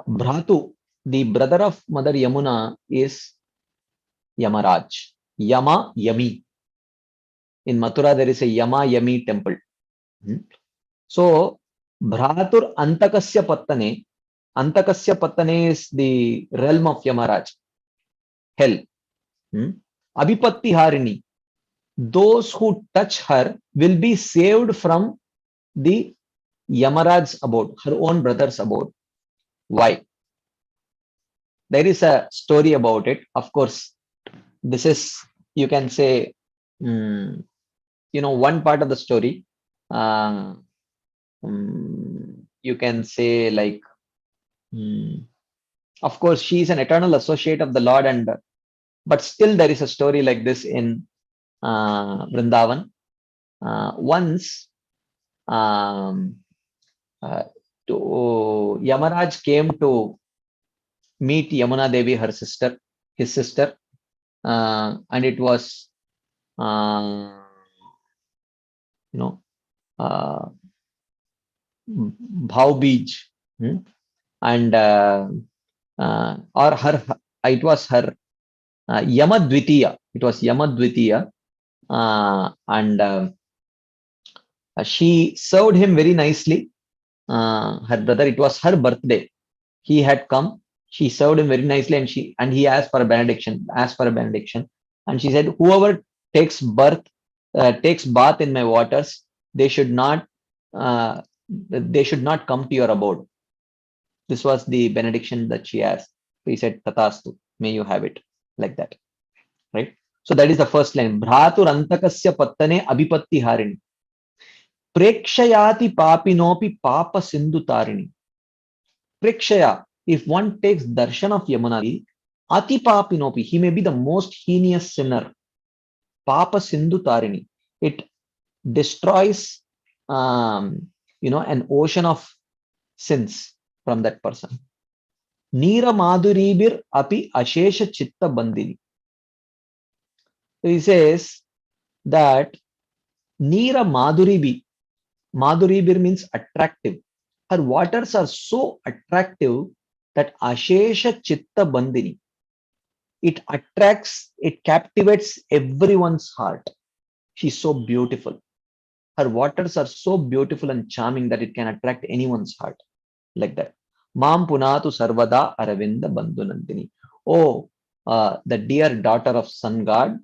Bhratu, the brother of Mother Yamuna, is Yamaraj. Yama Yami. In Mathura there is a Yama Yami temple. So Bhratur Antakasya Pattane. Antakasya Pattane is the realm of Yamaraj, hell. Abhipatti Harini. Those who touch her will be saved from the Yamaraj's abode, her own brother's abode. Why? There is a story about it. Of course, this is, you can say, one part of the story. You can say like, of course, she is an eternal associate of the Lord, but still there is a story like this in Vrindavan. Once Yamaraj came to meet Yamuna Devi, his sister, and it was Bhaubij, and or her, it was her Yamadvitiya. It was Yamadvitiya, and she served him very nicely. Her brother, it was her birthday. He had come. She served him very nicely, and he asked for a benediction. And she said, "Whoever takes bath in my waters, they should not come to your abode." This was the benediction that she asked. He said, Tatastu, may you have it. Like that. Right? So that is the first line. Bhratur antakasya pattane abhipatti harini. Prekshayati papinopi papa sindhu tarini. Prekshaya, if one takes darshan of Yamuna, ati papinopi, he may be the most heinous sinner. Papa sindhu tarini. It destroys, an ocean of sins from that person. Neera madhuribir api ashesha chitta bandini. So he says that Neera Madhuribir means attractive. Her waters are so attractive that ashesha chitta bandini. It attracts, it captivates everyone's heart. She's so beautiful. Her waters are so beautiful and charming that it can attract anyone's heart. Like that. Mam punatu sarvada aravinda bandhu nandini. Oh, the dear daughter of sun god,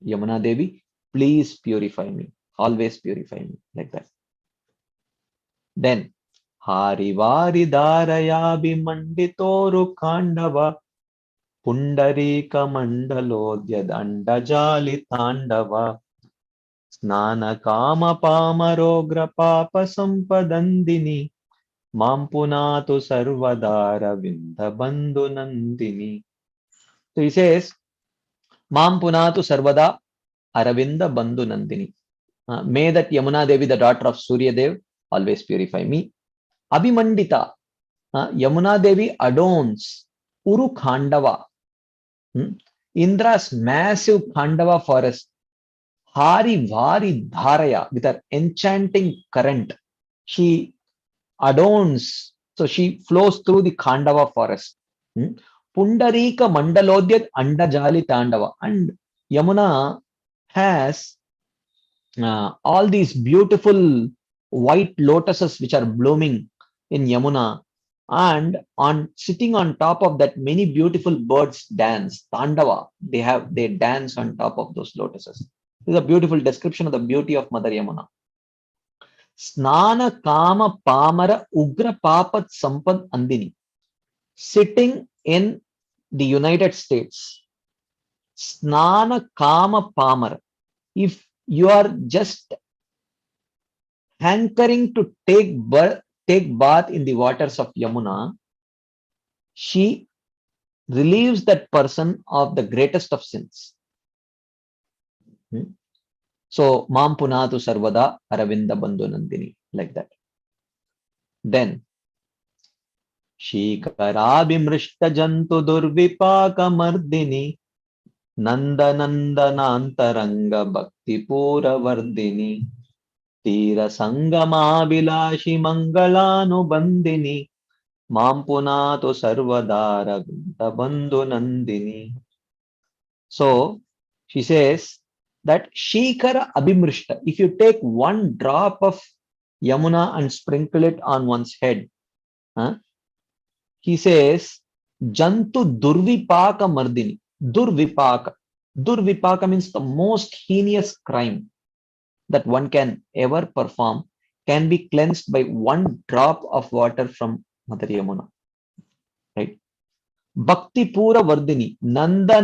Yamuna Devi, please purify me. Always purify me. Like that. Then, Harivari Daraya Bimanditoru Kandava Pundarika Mandalodya Dandajali Tandava Snana Kama Pamarogra Papa Sampadandini Mampunatu Sarvadara Vinda Bandhu Nandini. So he says, Mampunatu Sarvada Aravinda Bandhu Nandini. May that Yamuna Devi, the daughter of Surya Dev, always purify me. Abhimandita. Yamuna Devi adorns Uru Khandava. Indra's massive Khandava forest. Hari Vari Dharaya, with her enchanting current. She adorns, so she flows through the Khandava forest. Pundarika Mandalodyat Andajali Tandava. And Yamuna has all these beautiful white lotuses which are blooming in Yamuna, and sitting on top of that, many beautiful birds dance. Tandava, they dance on top of those lotuses. This is a beautiful description of the beauty of Mother Yamuna. Snana Kama Pamara Ugra Papat Sampad Andini. Sitting in the United States. Snana Kama Pamara. If you are just hankering to take bath in the waters of Yamuna, she relieves that person of the greatest of sins. So, Mam Punatu Sarvada Aravinda Bandhu Nandini, like that. Then, Shikaradimrishta Jantu Durvipaka Mardini Nanda Nandanantaranga Bhakti Pura Vardini Tira Sangama Bilashi Mangalanu Bandini Mampunatu Sarvadara Bandhu Nandini. So she says that Shikara Abhimrishta, if you take one drop of Yamuna and sprinkle it on one's head, he says Jantu Durvipaka Mardini. Durvipaka means the most heinous crime that one can ever perform can be cleansed by one drop of water from Mother Yamuna. Right? Bhakti Pura Vardini. Nanda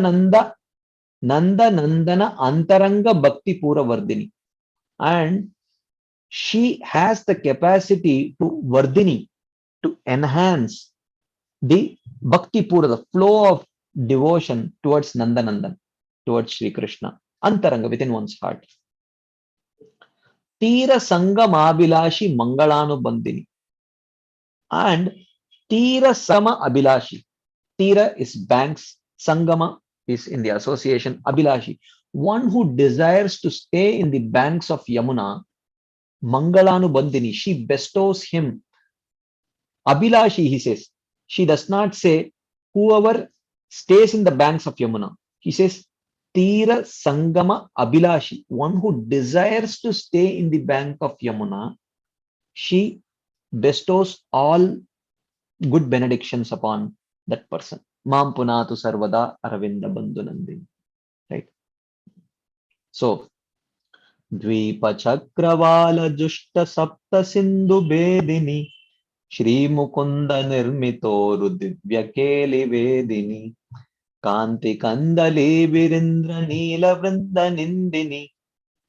Nandana Antaranga Bhakti Pura Vardini. And she has the capacity to Vardini, to enhance the Bhakti Pura, the flow of devotion towards Nandanandan, towards Sri Krishna. Antaranga, within one's heart. Tira Sangam Abhilashi Mangalanu Bandini. And Tira Sama Abhilashi. Tira is banks, Sangama is in the association, Abhilashi. One who desires to stay in the banks of Yamuna, Mangalanu Bandini, she bestows him. Abhilashi, he says. She does not say whoever stays in the banks of Yamuna. He says Tira Sangama Abhilashi, one who desires to stay in the bank of Yamuna, she bestows all good benedictions upon that person. Mam Punatu Sarvada Aravinda Bandhu Nandini. Right? So, Dvipa Chakravala Jushta Sapta Sindhu Bedini Shri Mukunda Nirmitoru Divya Keli Vedini Kanti Kandali Virindra Neela Vrinda Nindini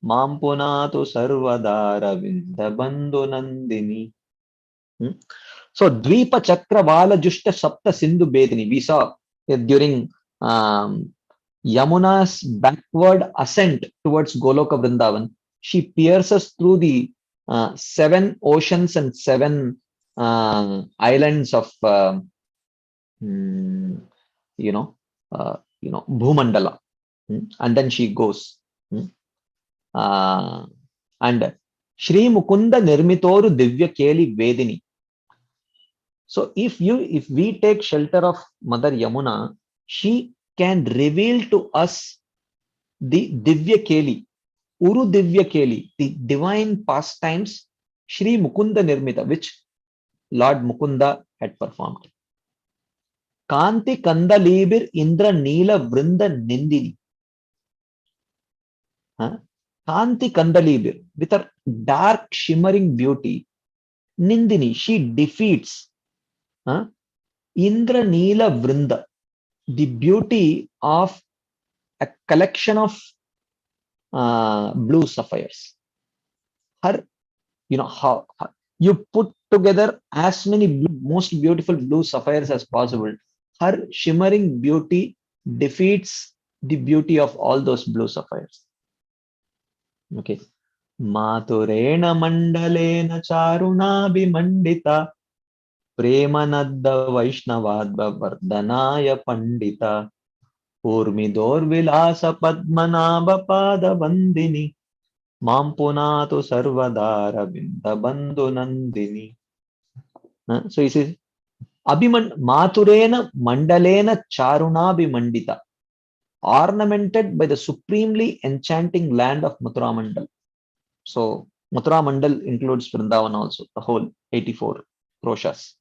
Mampunatu Sarvadara Vinda Bandhu Nandini. So Dvipa Chakra Vala Jushta Sapta Sindhu Bedini. We saw during Yamuna's backward ascent towards Goloka Vrindavan. She pierces through the 7 oceans and 7 islands of Bhumandala, and then she goes. And Shri Mukunda Nirmitoru Divya Keli Vedini. So if we take shelter of Mother Yamuna, she can reveal to us the Divya Keli, Uru Divya Keli, the divine pastimes Shri Mukunda Nirmita, which Lord Mukunda had performed. Kanti Kandalibir Indra Neela Vrinda Nindini. Kanti Kandalibir, with her dark shimmering beauty, Nindini, she defeats Indra Neela Vrinda, the beauty of a collection of blue sapphires. Her, how you put together as many most beautiful blue sapphires as possible. Her shimmering beauty defeats the beauty of all those blue sapphires. Okay. Maturena Mandalena Charuna Bimandita Premanadda Vaishnavadva Vardhanaya Pandita Urmidor Vilasa Padmanabha Pada Bandini Mampunatu Sarvadara Vinda Bandhu Nandini. So he says, Maturena Mandalena Charuna Bimandita, ornamented by the supremely enchanting land of Mathura Mandal. So Mathura Mandal includes Vrindavan also, the whole 84 kroshas.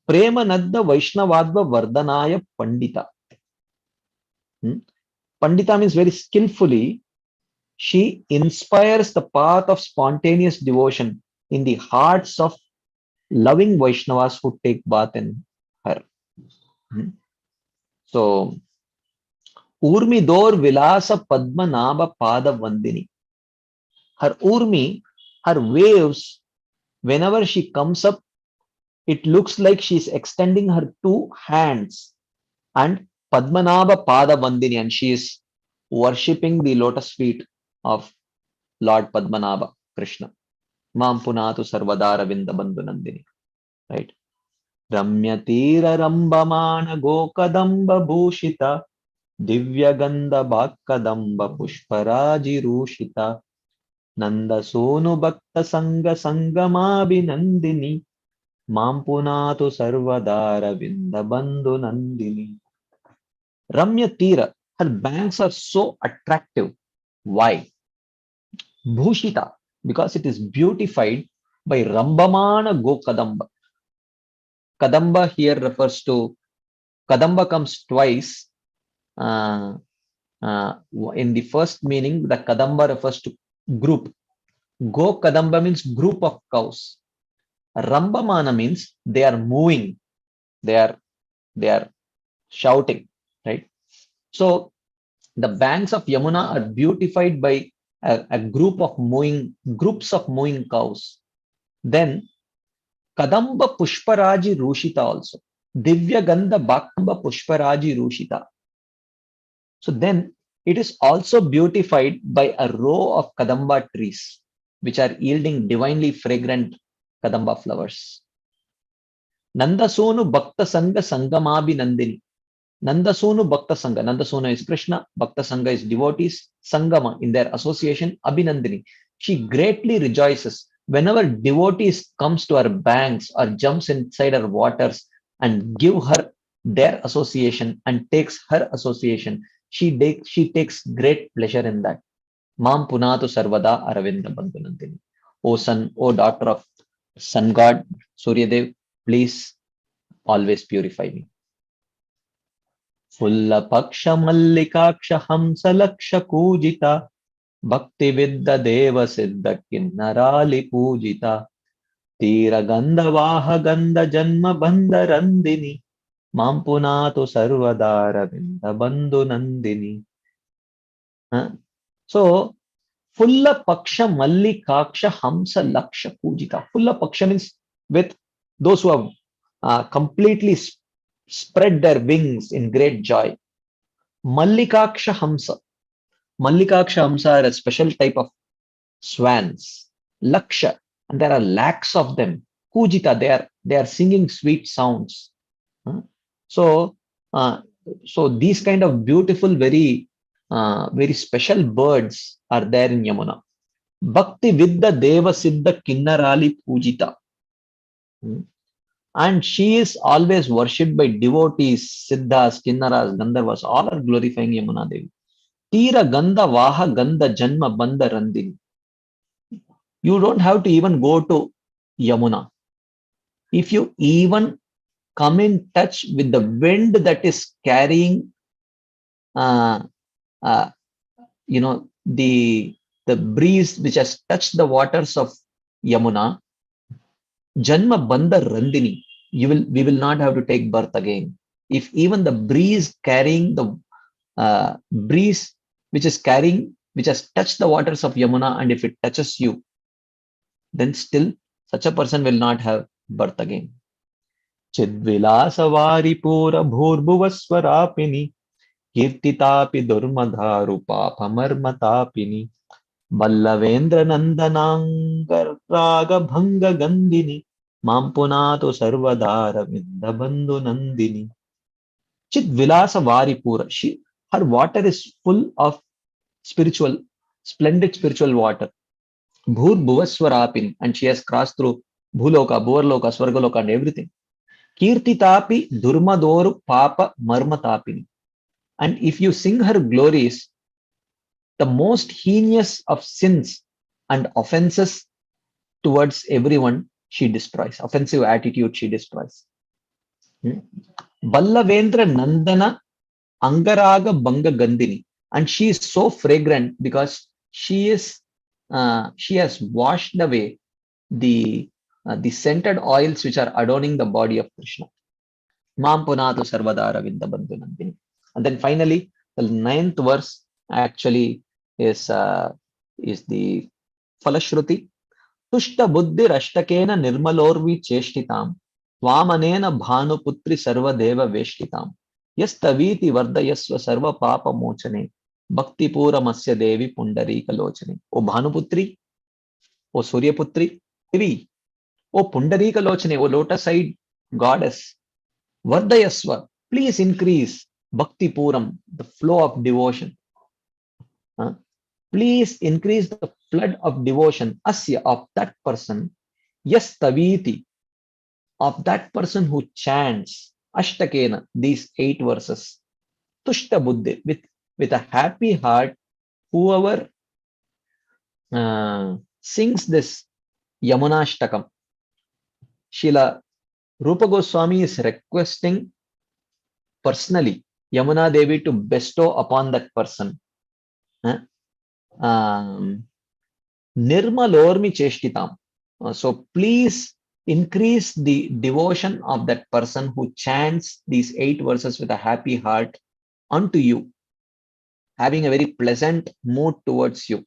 Premanadda Vaishnavadva Vardhanaya Pandita. Pandita means very skillfully, she inspires the path of spontaneous devotion in the hearts of loving Vaishnavas who take bath in her. So, Urmidor Vilasa Padmanabha Pada Vandini. Her Urmi, her waves, whenever she comes up, it looks like she's extending her 2 hands and Padmanabha Pada Vandini, and she is worshipping the lotus feet of Lord Padmanabha Krishna. Mampunatu Sarvadara Vinda Bandhu Nandini. Right? Ramya Tira Rambamana Gokadamba Bhushita Divya Gandha Bhakkadamba Pushparaji Rushita Nanda Sonu Bhakta Sangha Sangamabhi Nandini Mampunatu Sarvadara Vinda Bandhu Nandini. Ramya Tira, her banks are so attractive. Why? Bhushita, because it is beautified by Rambamana Gokadamba. Kadamba here refers to, Kadamba comes twice. In the first meaning, the Kadamba refers to group. Gokadamba means group of cows. Rambamana means they are moving. They are shouting, right? So the banks of Yamuna are beautified by a groups of moving cows. Then Kadamba Pushparaji Rushita also. Divya Gandha Bhakkamba Pushparaji Rushita. So then it is also beautified by a row of Kadamba trees, which are yielding divinely fragrant Kadamba flowers. Nandasonu Bhakta Sangha Sangamabhi Nandini. Nandasonu Bhakta Sangha. Nandasonu is Krishna, Bhakta Sangha is devotees, Sangama in their association, Abhinandini. She greatly rejoices whenever devotees comes to her banks or jumps inside her waters and give her their association and takes her association. She takes great pleasure in that. Mam Punatu Sarvada Aravinda Bandhu Nandini. O son, O daughter of sun god Suryadev, please always purify me. Fulla Paksha Mallikaksha Hamsa Laksha Kujita Bhakti Vidda Deva Siddha Kinnarali Pujita Tira ganda vaha ganda janma bandha randini. Mampunatu sarvadara vinda bandhu nandini. So, Fulla Paksha Mallikaksha Hamsa Laksha Pujita. Fulla Paksha means with those who have completely spread their wings in great joy. Mallikaksha Hamsa. Mallikaksha Hamsa are a special type of swans. Laksha, and there are lakhs of them. Pujita, they are singing sweet sounds. So, so these kind of beautiful, very special birds are there in Yamuna. Bhakti Vidya Deva Siddha Kinnarali Pujita. And she is always worshipped by devotees, Siddhas, Kinnaras, Gandharvas, all are glorifying Yamuna Devi. Tira Ganda Vaha Ganda Janma Bandha Randini. You don't have to even go to Yamuna. If you even come in touch with the wind that is carrying the breeze which has touched the waters of Yamuna, Janma Bandha Randini, we will not have to take birth again. If even the breeze carrying the breeze which has touched the waters of Yamuna, and if it touches you, then still such a person will not have birth again. Chidvilasavari pura bhurbhuvaswarapini kirtitapi durmadharu papamarmatapini Ballavendra Nandanangar Raga Bhanga Gandini Mampunato Sarvadara Vindabandhu Nandini. Chit Vilasa Varipura. Her water is full of splendid spiritual water. Bhur Bhuvaswarapin, and she has crossed through Bhuloka, Bhuvarloka, Swargaloka, and everything. Kirtitapi Durmadoru Papa Marmatapini. And if you sing her glories, the most heinous of sins and offenses towards everyone, she destroys. Offensive attitude, she destroys. Ballavendra Nandana Angaraga Banga Gandini. And she is so fragrant because she has washed away the scented oils which are adorning the body of Krishna. Mampunatu Sarvadara Vinda Bandhu Nandini. And then finally, the 9th verse actually is the Falashruti. Tushta Buddhi Rashtakena Nirmalorvi Cheshtitam Vamanena Bhanuputri Sarva Deva Veshtitam Yastaviti Vardayasva Sarva Papa Mochane Bhakti Pura Masya Devi Pundari Kalochane. O Bhanuputri, O Suryaputri, Devi, O Pundari Kalochane, O lotus-eyed goddess, Vardayasva, please increase Bhakti Puram, the flow of devotion. Please increase the flood of devotion, asya, of that person, yes taviti, of that person who chants ashtakena, these 8 verses, tushta buddhi, with a happy heart, whoever sings this Yamunashtakam. Srila Rupa Goswami is requesting personally Yamuna Devi to bestow upon that person Nirmalormi Cheshtitam. So please increase the devotion of that person who chants these 8 verses with a happy heart unto you, having a very pleasant mood towards you.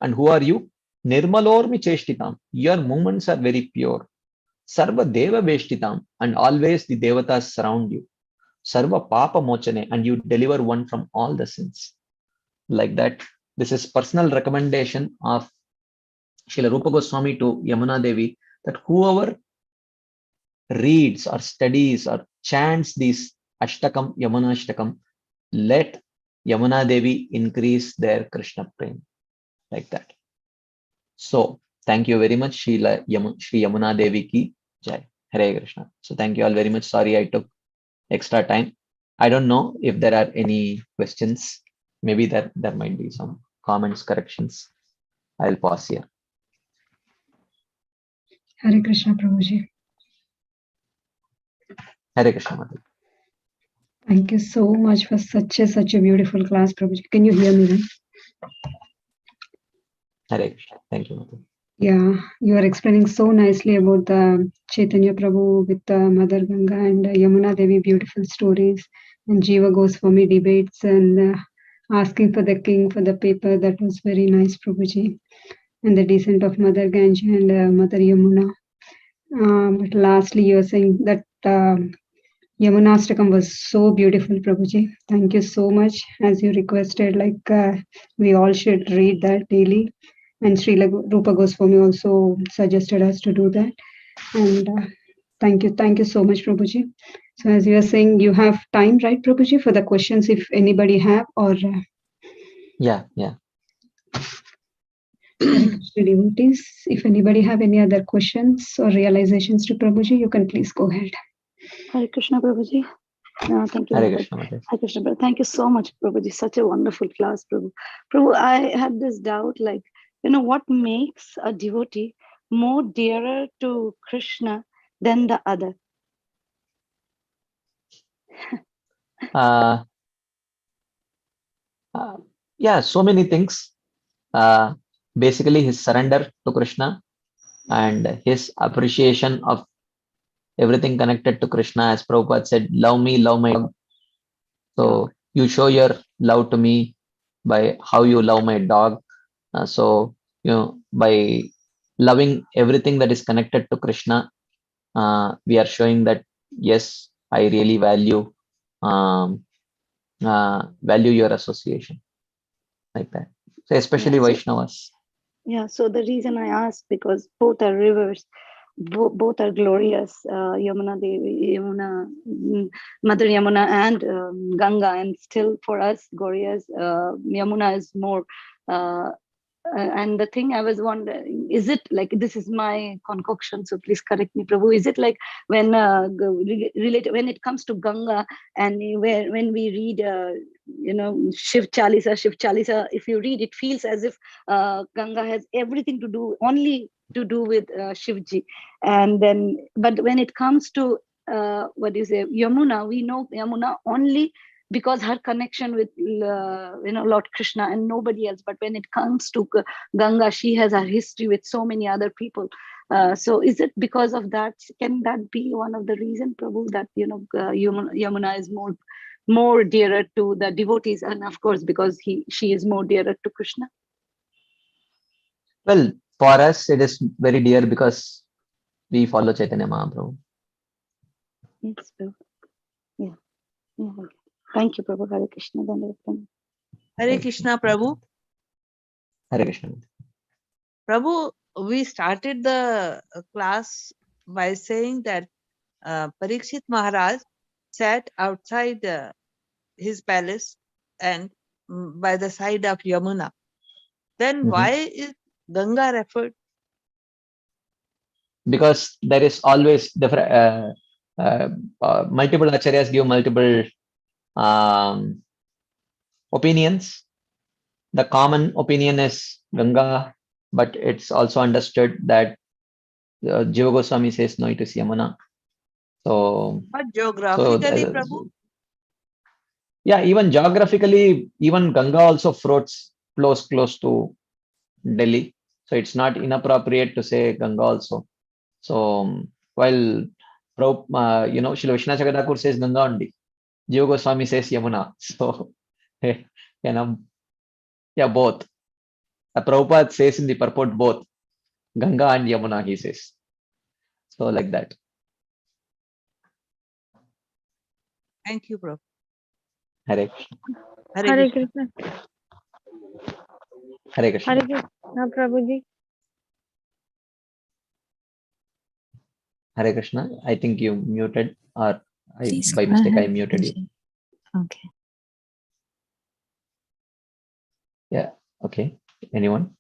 And who are you? Nirmalormi Cheshtitam. Your movements are very pure. Sarva Deva Veshtitam, and always the devatas surround you. Sarva Papa Mochane, and you deliver one from all the sins. Like that, this is personal recommendation of Srila Rupa Goswami to Yamuna Devi, that whoever reads or studies or chants these Ashtakam, Yamunashtakam, let Yamuna Devi increase their Krishna prem. Like that. So, thank you very much, Shri Yamuna Devi ki jai. Hare Krishna. So, thank you all very much. Sorry I took extra time. I don't know if there are any questions. Maybe there might be some comments, corrections. I'll pause here. Hare Krishna, Prabhuji. Hare Krishna, Mataji. Thank you so much for such a beautiful class, Prabhuji. Can you hear me then? Hare Krishna. Thank you, Mataji. Yeah, you are explaining so nicely about the Chaitanya Prabhu with Mother Ganga and Yamuna Devi, beautiful stories. And Jiva Goswami debates and asking for the king for the paper. That was very nice, Prabhuji. And the descent of Mother Gange and Mother Yamuna. But lastly, you are saying that Yamunashtakam was so beautiful, Prabhuji. Thank you so much. As you requested, we all should read that daily. And Srila Rupa Goswami also suggested us to do that. And thank you so much, Prabhuji. So as you are saying, you have time, right, Prabhuji, for the questions if anybody have, or Yeah. Hare Krishna devotees, if anybody have any other questions or realizations to Prabhuji, you can please go ahead. Hare Krishna, Prabhuji. Thank you. Hare Krishna, Mataji. Hare Krishna, Prabhu. Thank you so much, Prabhuji. Such a wonderful class, Prabhu. Prabhu, I had this doubt, what makes a devotee more dearer to Krishna than the other? Yeah, so many things. Basically, his surrender to Krishna and his appreciation of everything connected to Krishna. As Prabhupada said, love me, love my dog. So you show your love to me by how you love my dog. So, by loving everything that is connected to Krishna, we are showing that, yes, I really value your association, like that. So especially Vaishnavas. Yeah, so the reason I asked, because both are rivers, both are glorious, Yamuna Devi, Mother Yamuna and Ganga, and still for us, glorious, Yamuna is more. And the thing I was wondering, is it like, this is my concoction, so please correct me, Prabhu, is it like when when it comes to Ganga, and when we read Shiv Chalisa, if you read, it feels as if Ganga has everything to do with Shivji. And then, but when it comes to Yamuna, we know Yamuna only because her connection with Lord Krishna and nobody else. But when it comes to Ganga, she has a history with so many other people. So is it because of that? Can that be one of the reasons, Prabhu, that Yamuna is more dearer to the devotees, and of course because she is more dearer to Krishna? Well, for us it is very dear because we follow Chaitanya Mahaprabhu. Yes, Prabhu. Yeah. Okay. Thank you, Prabhu. Hare Krishna. Hare Krishna, Prabhu. Hare Krishna. Prabhu, we started the class by saying that Parikshit Maharaj sat outside his palace and by the side of Yamuna. Then why is Ganga referred? Because there is always different multiple acharyas give multiple opinions. The common opinion is Ganga, but it's also understood that Jiva Goswami says no, it is Yamuna. So, but geographically, Prabhu? Yeah, even geographically, even Ganga also flows close to Delhi. So it's not inappropriate to say Ganga also. So while Srila Vishwanath Chakravarti says Ganga only, Jiva Goswami says Yamuna. So both. Prabhupada says in the purport both Ganga and Yamuna, he says. So like that. Thank you, Prabhu. Hare Krishna. Hare Krishna. Hare Krishna. Hare Krishna, Prabhuji. Hare Krishna. I think you muted, or Please by mistake I muted you. Okay. Yeah. Okay. Anyone?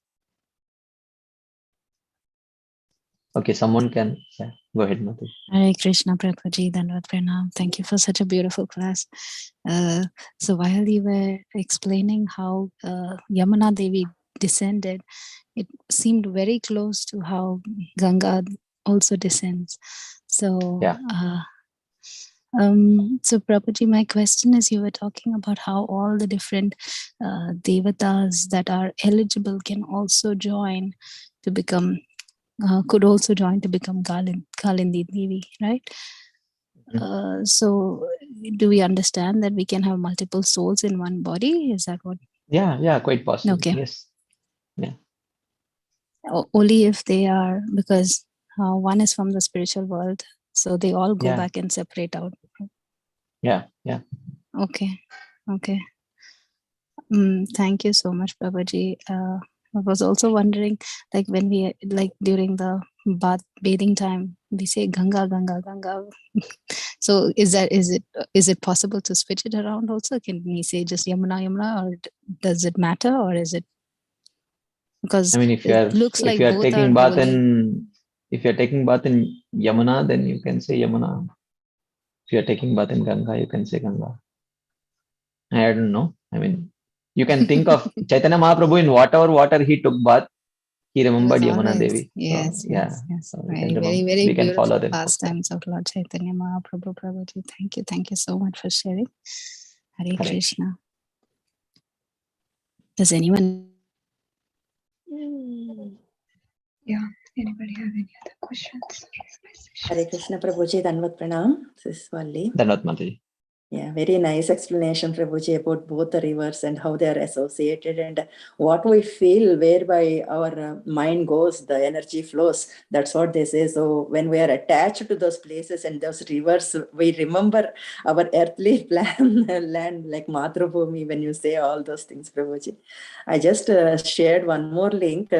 Okay, someone can go ahead, Matu. Hare Krishna, Prabhuji, Dandavat Pranam. Thank you for such a beautiful class. So while you were explaining how Yamuna Devi descended, it seemed very close to how Ganga also descends. So, so Prabhuji, my question is, you were talking about how all the different devatas that are eligible can also join to become could also join to become Kalindi Devi, right? So do we understand that we can have multiple souls in one body? Is that what? Yeah, quite possible. Okay. Yes. Yeah. Only if they are, because one is from the spiritual world, so they all go back and separate out. Yeah. Okay. Thank you so much, Babaji. I was also wondering, like when we during the bathing time, we say Ganga, Ganga, Ganga. So is it possible to switch it around also? Can we say just Yamuna, Yamuna, or does it matter, or is it? Because I mean, if you are taking bath in Yamuna, then you can say Yamuna. If you are taking bath in Ganga, you can say Ganga. I don't know. I mean, you can think of Chaitanya Mahaprabhu in whatever water he took bath, he remembered Yamuna Devi. Yes. So Very we can follow beautiful them. pastimes of Lord Chaitanya Mahaprabhu. Prabhuji. Thank you so much for sharing. Hare Krishna. Does anyone? Yeah. Anybody have any other questions? Hare Krishna Prabhuji, Danvat Pranam. This is Valli. Danvat Mataji. Yeah, very nice explanation, Prabhuji, about both the rivers and how they are associated and what we feel, whereby our mind goes, the energy flows. That's what they say. So when we are attached to those places and those rivers, we remember our earthly land like Mathrubhumi when you say all those things, Prabhuji. I just shared one more link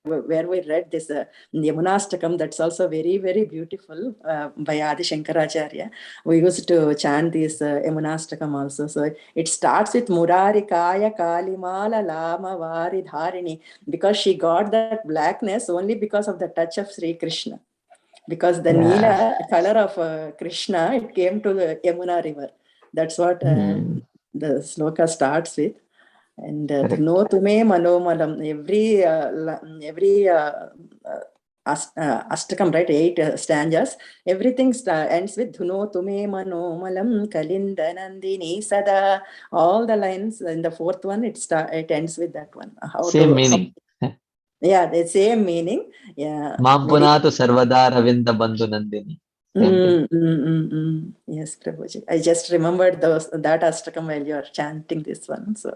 where we read this Yamunashtakam. That's also very, very beautiful by Adi Shankaracharya. We used to chant this Yamunashtakam also. So it starts with Murari Kaya Kalimala Lama Vari Dharini, because she got that blackness only because of the touch of Sri Krishna. Because the Neela color of Krishna, it came to the Yamuna river. That's what the sloka starts with. And Dhuno Tume Manomalam, every Ashtakam, right? 8 stanzas. Everything ends with Dhuno Tume Manomalam Kalindanandini Sada. All the lines in the 4th one, it ends with that one. Same meaning. Yeah, the same meaning. Yeah. Mampunatu Sarvada Ravinda Bandhu Nandini. Yes, Prabhuji. I just remembered that Ashtakam while you are chanting this one. So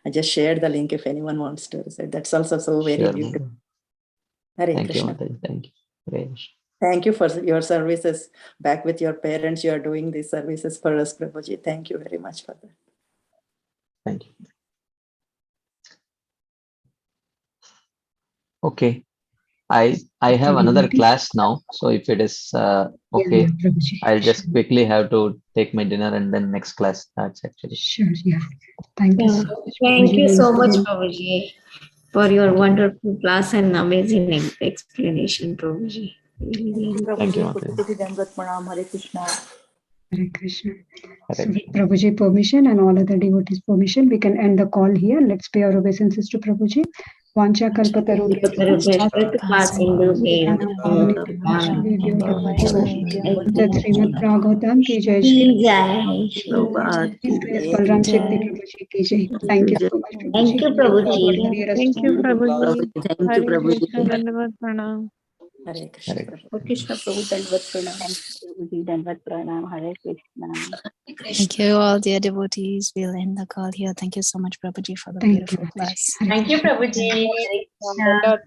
I just shared the link if anyone wants to recite. That's also so very beautiful. Hare Krishna. Thank you. Thank you for your services. Back with your parents, you are doing these services for us, Prabhuji. Thank you very much for that. Thank you. Okay. I have another class now. So if it is okay, I'll just quickly have to take my dinner and then next class starts actually. Sure, yeah. Thank you so much. Thank you so much, Prabhuji, for your wonderful class and amazing explanation, Prabhuji. Thank you, Hare Krishna. Hare Krishna. So with Prabhuji permission and all other devotees permission, we can end the call here. Let's pay our obeisances to Prabhuji. Vancha kalpatarubhya Srimad Bhagavatam ki jai, Balaram Shakti Prabhuji ki jai. Thank you so much, Prabhuji. Thank you, Prabhuji. Thank you, Prabhuji. Thank you, Prabhuji. Dandavat Pranam. Hare Krishna. Hare Krishna Prabhu, Dandavat Pranam. Prabhuji, Dandavat Pranam. Hare Krishna. Thank you all, dear devotees. We'll end the call here. Thank you so much, Prabhuji, for the beautiful class. Thank you, Prabhuji. Hare Krishna.